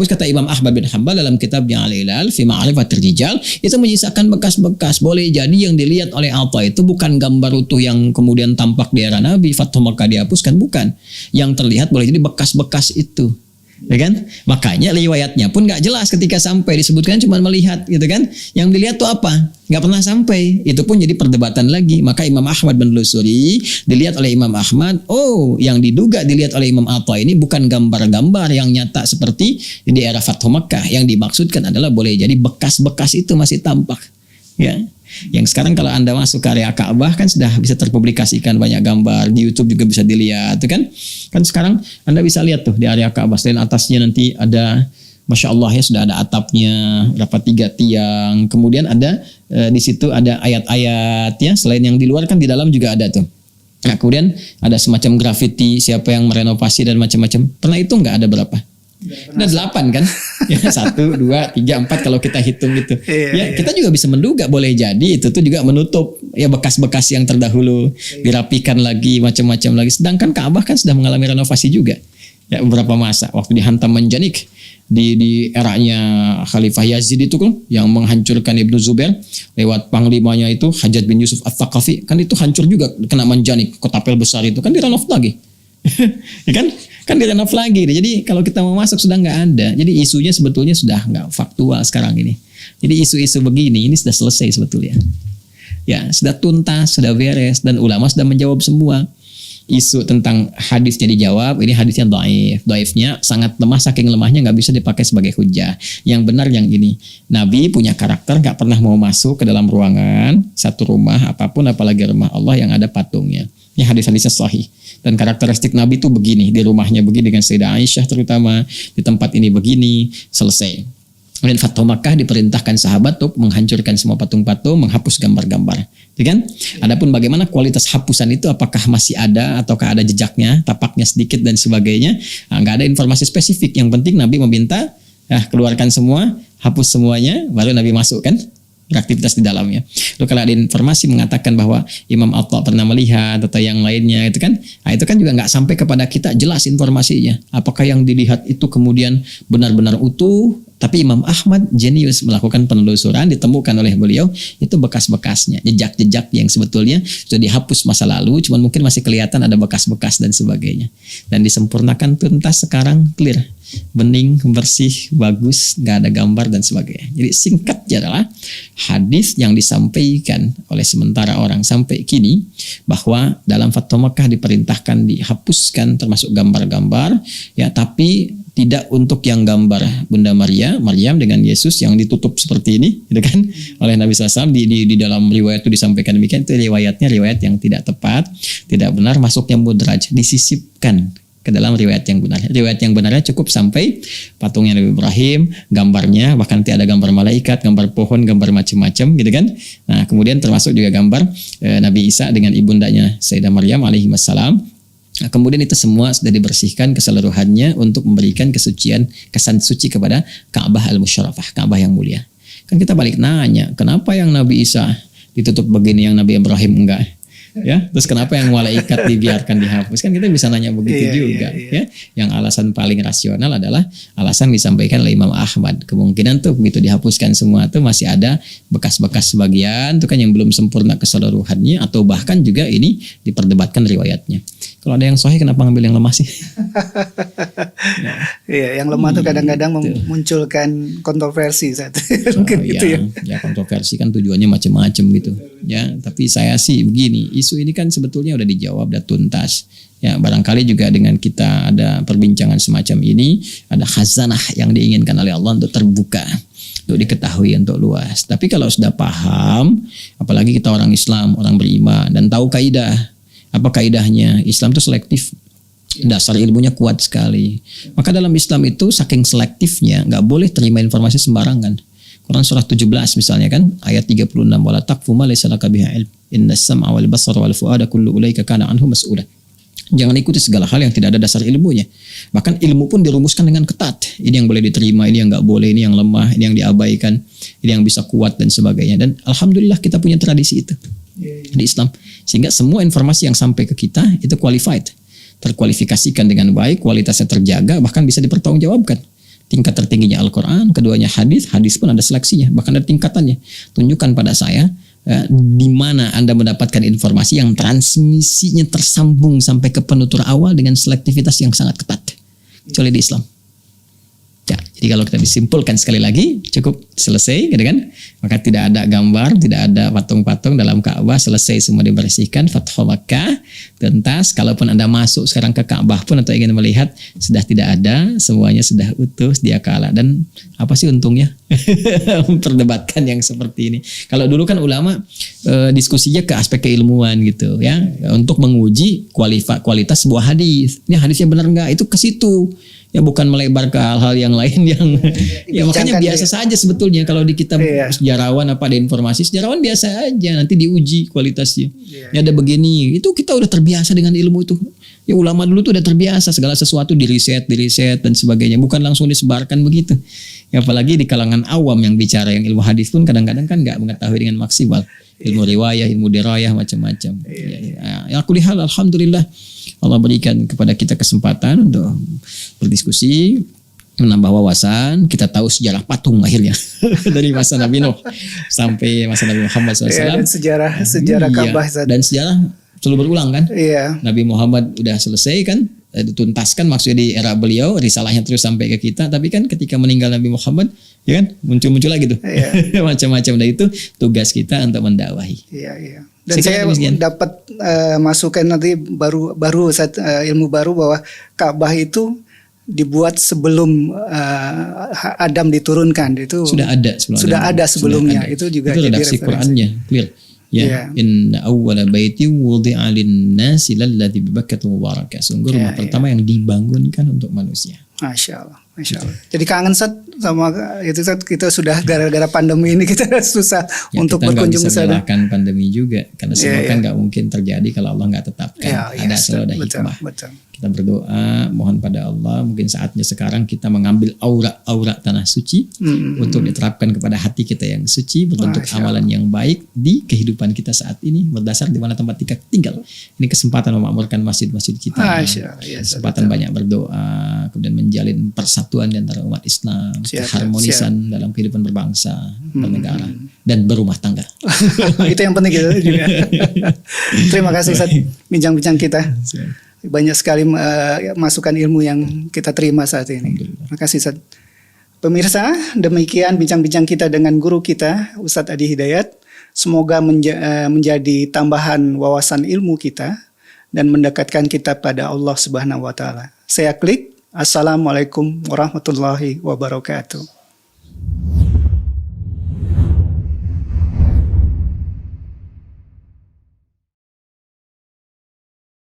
Kata Imam Ahmad bin Hanbal dalam kitabnya Al-Ilal fi Ma'rifatir Rijal, itu menyisakan bekas-bekas. Boleh jadi yang dilihat oleh Atta itu bukan gambar utuh yang kemudian tampak di era Nabi, Fathu Makkah dihapuskan, bukan. Yang terlihat boleh jadi bekas-bekas itu. Ya kan? Makanya riwayatnya pun nggak jelas ketika sampai, disebutkan cuma melihat gitu kan. Yang dilihat tuh apa? Nggak pernah sampai. Itu pun jadi perdebatan lagi. Maka Imam Ahmad menelusuri, dilihat oleh Imam Ahmad, oh yang diduga dilihat oleh Imam Atta ini bukan gambar-gambar yang nyata seperti di era Fathu Makkah. Yang dimaksudkan adalah boleh jadi bekas-bekas itu masih tampak. Ya. Yang sekarang kalau Anda masuk ke area Ka'bah kan sudah bisa terpublikasikan banyak gambar, di YouTube juga bisa dilihat, tuh kan? Kan sekarang Anda bisa lihat tuh di area Ka'bah, selain atasnya nanti ada, Masya Allah ya, sudah ada atapnya, berapa 3 tiang, kemudian ada di situ ada ayat-ayat ya, selain yang di luar kan di dalam juga ada tuh. Nah, kemudian ada semacam grafiti, siapa yang merenovasi dan macam-macam. Pernah itu nggak ada berapa? Ada 8 kan? Ya 1, 2, 3, 4 kalau kita hitung gitu. Kita juga bisa menduga boleh jadi itu tuh juga menutup ya bekas-bekas yang terdahulu, dirapikan lagi macam-macam lagi. Sedangkan Ka'bah kan sudah mengalami renovasi juga. Ya beberapa masa waktu dihantam Manjanik di eranya Khalifah Yazid itu kan yang menghancurkan Ibnu Zubair lewat panglimanya itu Hajjaj bin Yusuf Ats-Tsaqafi, kan itu hancur juga kena Manjanik, kotapel besar itu kan direnov lagi. Ya kan direnov lagi. Jadi kalau kita mau masuk sudah nggak ada. Jadi isunya sebetulnya sudah nggak faktual sekarang ini. Jadi isu-isu begini ini sudah selesai sebetulnya. Ya sudah tuntas, sudah beres, dan ulama sudah menjawab semua. Isu tentang hadisnya dijawab, ini hadisnya dhaif. Dhaifnya sangat lemah, saking lemahnya nggak bisa dipakai sebagai hujah. Yang benar yang ini, Nabi punya karakter nggak pernah mau masuk ke dalam ruangan satu rumah apapun, apalagi rumah Allah yang ada patungnya. Ini hadis-hadisnya sahih. Dan karakteristik Nabi itu begini, di rumahnya begini dengan Sayyidah Aisyah terutama, di tempat ini begini, selesai. Kemudian Fathu Makkah diperintahkan sahabat untuk menghancurkan semua patung-patung, menghapus gambar-gambar. Ya kan? Adapun bagaimana kualitas hapusan itu, apakah masih ada ataukah ada jejaknya, tapaknya sedikit dan sebagainya, nggak ada informasi spesifik. Yang penting Nabi meminta, keluarkan semua, hapus semuanya, baru Nabi masuk kan? Beraktivitas di dalamnya. Lalu kalau ada informasi mengatakan bahwa Imam Atta pernah melihat atau yang lainnya itu kan, itu kan juga nggak sampai kepada kita jelas informasinya. Apakah yang dilihat itu kemudian benar-benar utuh? Tapi Imam Ahmad jenius melakukan penelusuran, ditemukan oleh beliau itu bekas-bekasnya, jejak-jejak yang sebetulnya sudah dihapus masa lalu, cuman mungkin masih kelihatan ada bekas-bekas dan sebagainya. Dan disempurnakan tuntas sekarang clear, bening, bersih, bagus, nggak ada gambar dan sebagainya. Jadi singkatnya adalah hadis yang disampaikan oleh sementara orang sampai kini bahwa dalam Fathu Makkah diperintahkan dihapuskan termasuk gambar-gambar ya, tapi tidak untuk yang gambar Bunda Maryam dengan Yesus yang ditutup seperti ini, gitu kan, oleh Nabi SAW di dalam riwayat itu disampaikan demikian. Itu riwayatnya riwayat yang tidak tepat, tidak benar, masuknya mudraj, disisipkan ke dalam riwayat yang benar. Riwayat yang benarnya cukup sampai patungnya Nabi Ibrahim, gambarnya, bahkan nanti ada gambar malaikat, gambar pohon, gambar macam-macam, gitu kan. Nah, kemudian termasuk juga gambar Nabi Isa dengan ibundanya Sayyidah Maryam alaihi wassalam. Nah, kemudian itu semua sudah dibersihkan keseluruhannya untuk memberikan kesucian, kesan suci kepada Ka'bah al-Musyarrafah, Ka'bah yang mulia. Kan kita balik nanya, kenapa yang Nabi Isa ditutup begini, yang Nabi Ibrahim enggak? Ya, terus kenapa yang malaikat dibiarkan dihapus? Kan kita bisa nanya begitu juga. Ya, yang alasan paling rasional adalah alasan disampaikan oleh Imam Ahmad. Kemungkinan tuh begitu dihapuskan semua tuh masih ada bekas-bekas sebagian tuh kan yang belum sempurna keseluruhannya, atau bahkan juga ini diperdebatkan riwayatnya. Kalau ada yang sahih kenapa ngambil yang lemah sih? Iya, yang lemah tuh kadang-kadang memunculkan kontroversi saat mungkin gitu ya. Ya kontroversi kan tujuannya macam-macam gitu. Ya, tapi saya sih begini, isu ini kan sebetulnya udah dijawab, udah tuntas. Ya, barangkali juga dengan kita ada perbincangan semacam ini, ada khazanah yang diinginkan oleh Allah untuk terbuka, untuk diketahui, untuk luas. Tapi kalau sudah paham, apalagi kita orang Islam, orang beriman dan tahu kaidah. Apa kaidahnya? Islam itu selektif. Dasar ilmunya kuat sekali. Maka dalam Islam itu saking selektifnya, nggak boleh terima informasi sembarangan. Quran surah 17 misalnya kan, ayat 36, wala taqfu ma laysa laka bihi ilm, innas sam'a wal basara wal fuada kullu ulaika kana anhu mas'ula. Jangan ikuti segala hal yang tidak ada dasar ilmunya. Bahkan ilmu pun dirumuskan dengan ketat. Ini yang boleh diterima, ini yang nggak boleh, ini yang lemah, ini yang diabaikan, ini yang bisa kuat dan sebagainya. Dan alhamdulillah kita punya tradisi itu di Islam. Sehingga semua informasi yang sampai ke kita itu qualified, terkualifikasikan dengan baik, kualitasnya terjaga, bahkan bisa dipertanggungjawabkan. Tingkat tertingginya Al-Quran, keduanya hadis pun ada seleksinya, bahkan ada tingkatannya. Tunjukkan pada saya di mana Anda mendapatkan informasi yang transmisinya tersambung sampai ke penutur awal dengan selektivitas yang sangat ketat, kecuali di Islam. Ya, jadi kalau kita disimpulkan sekali lagi, cukup selesai, gitu kan? Maka tidak ada gambar, tidak ada patung-patung dalam Ka'bah, selesai semua dibersihkan, Fathu Makkah, tuntas. Kalaupun Anda masuk sekarang ke Ka'bah pun atau ingin melihat, sudah tidak ada, semuanya sudah utuh, sedia kala. Dan apa sih untungnya memperdebatkan yang seperti ini? Kalau dulu kan ulama diskusinya ke aspek keilmuan gitu ya, untuk menguji kualitas sebuah hadis. Ini hadisnya benar enggak? Itu ke situ. Ya bukan melebar ke hal-hal yang lain yang ya makanya biasa saja sebetulnya kalau di kitab sejarawan apa ada informasi sejarawan biasa aja, nanti diuji kualitasnya. Ya ada begini, itu kita udah terbiasa dengan ilmu itu. Ya ulama dulu tuh udah terbiasa segala sesuatu diriset dan sebagainya, bukan langsung disebarkan begitu. Ya apalagi di kalangan awam yang bicara yang ilmu hadis pun kadang-kadang kan nggak mengetahui dengan maksimal. Ilmu riwayah, ilmu dirayah macam-macam. Ya aku lihat alhamdulillah Allah berikan kepada kita kesempatan untuk berdiskusi, menambah wawasan. Kita tahu sejarah patung akhirnya dari masa Nabi Nuh sampai masa Nabi Muhammad SAW. Dan sejarah Ka'bah dan sejarah selalu berulang kan. Nabi Muhammad udah selesai kan, dituntaskan maksudnya di era beliau, risalahnya terus sampai ke kita. Tapi kan ketika meninggal Nabi Muhammad, ya kan muncul lagi tuh macam-macam. Dan itu tugas kita untuk mendakwahi. Dan saya dapat masukan nanti baru ilmu baru bahwa Ka'bah itu dibuat sebelum Adam diturunkan. Itu sudah ada sebelumnya. Itu juga itu redaksi Qur'annya clear. Ya, inna awwala baiti wudi'a lin-nasi lalladzi bi Bakkah mubarakah. Sungguh rumah pertama yang dibangunkan untuk manusia. Masya Allah. Jadi kangen Sat sama itu Sat, kita sudah gara-gara pandemi ini kita susah untuk berkunjung ke sana. Kita nggak bisa pandemi juga karena semua kan nggak mungkin terjadi kalau Allah nggak tetapkan. Selalu ada hikmah. Kita berdoa mohon pada Allah, mungkin saatnya sekarang kita mengambil aura tanah suci untuk diterapkan kepada hati kita yang suci, berbentuk amalan yang baik di kehidupan kita saat ini berdasar di mana tempat kita tinggal. Ini kesempatan memakmurkan masjid-masjid kita. Kesempatan banyak berdoa, kemudian menjalin persatuan di antara umat Islam, keharmonisan dalam kehidupan berbangsa, bernegara, dan berumah tangga. Itu yang penting juga. Terima kasih Ustaz bincang-bincang kita. Banyak sekali masukan ilmu yang kita terima saat ini. Terima kasih Ustaz. Pemirsa, demikian bincang-bincang kita dengan guru kita Ustadz Adi Hidayat. Semoga menjadi tambahan wawasan ilmu kita dan mendekatkan kita pada Allah Subhanahu wa taala. Saya Klik. Assalamualaikum warahmatullahi wabarakatuh.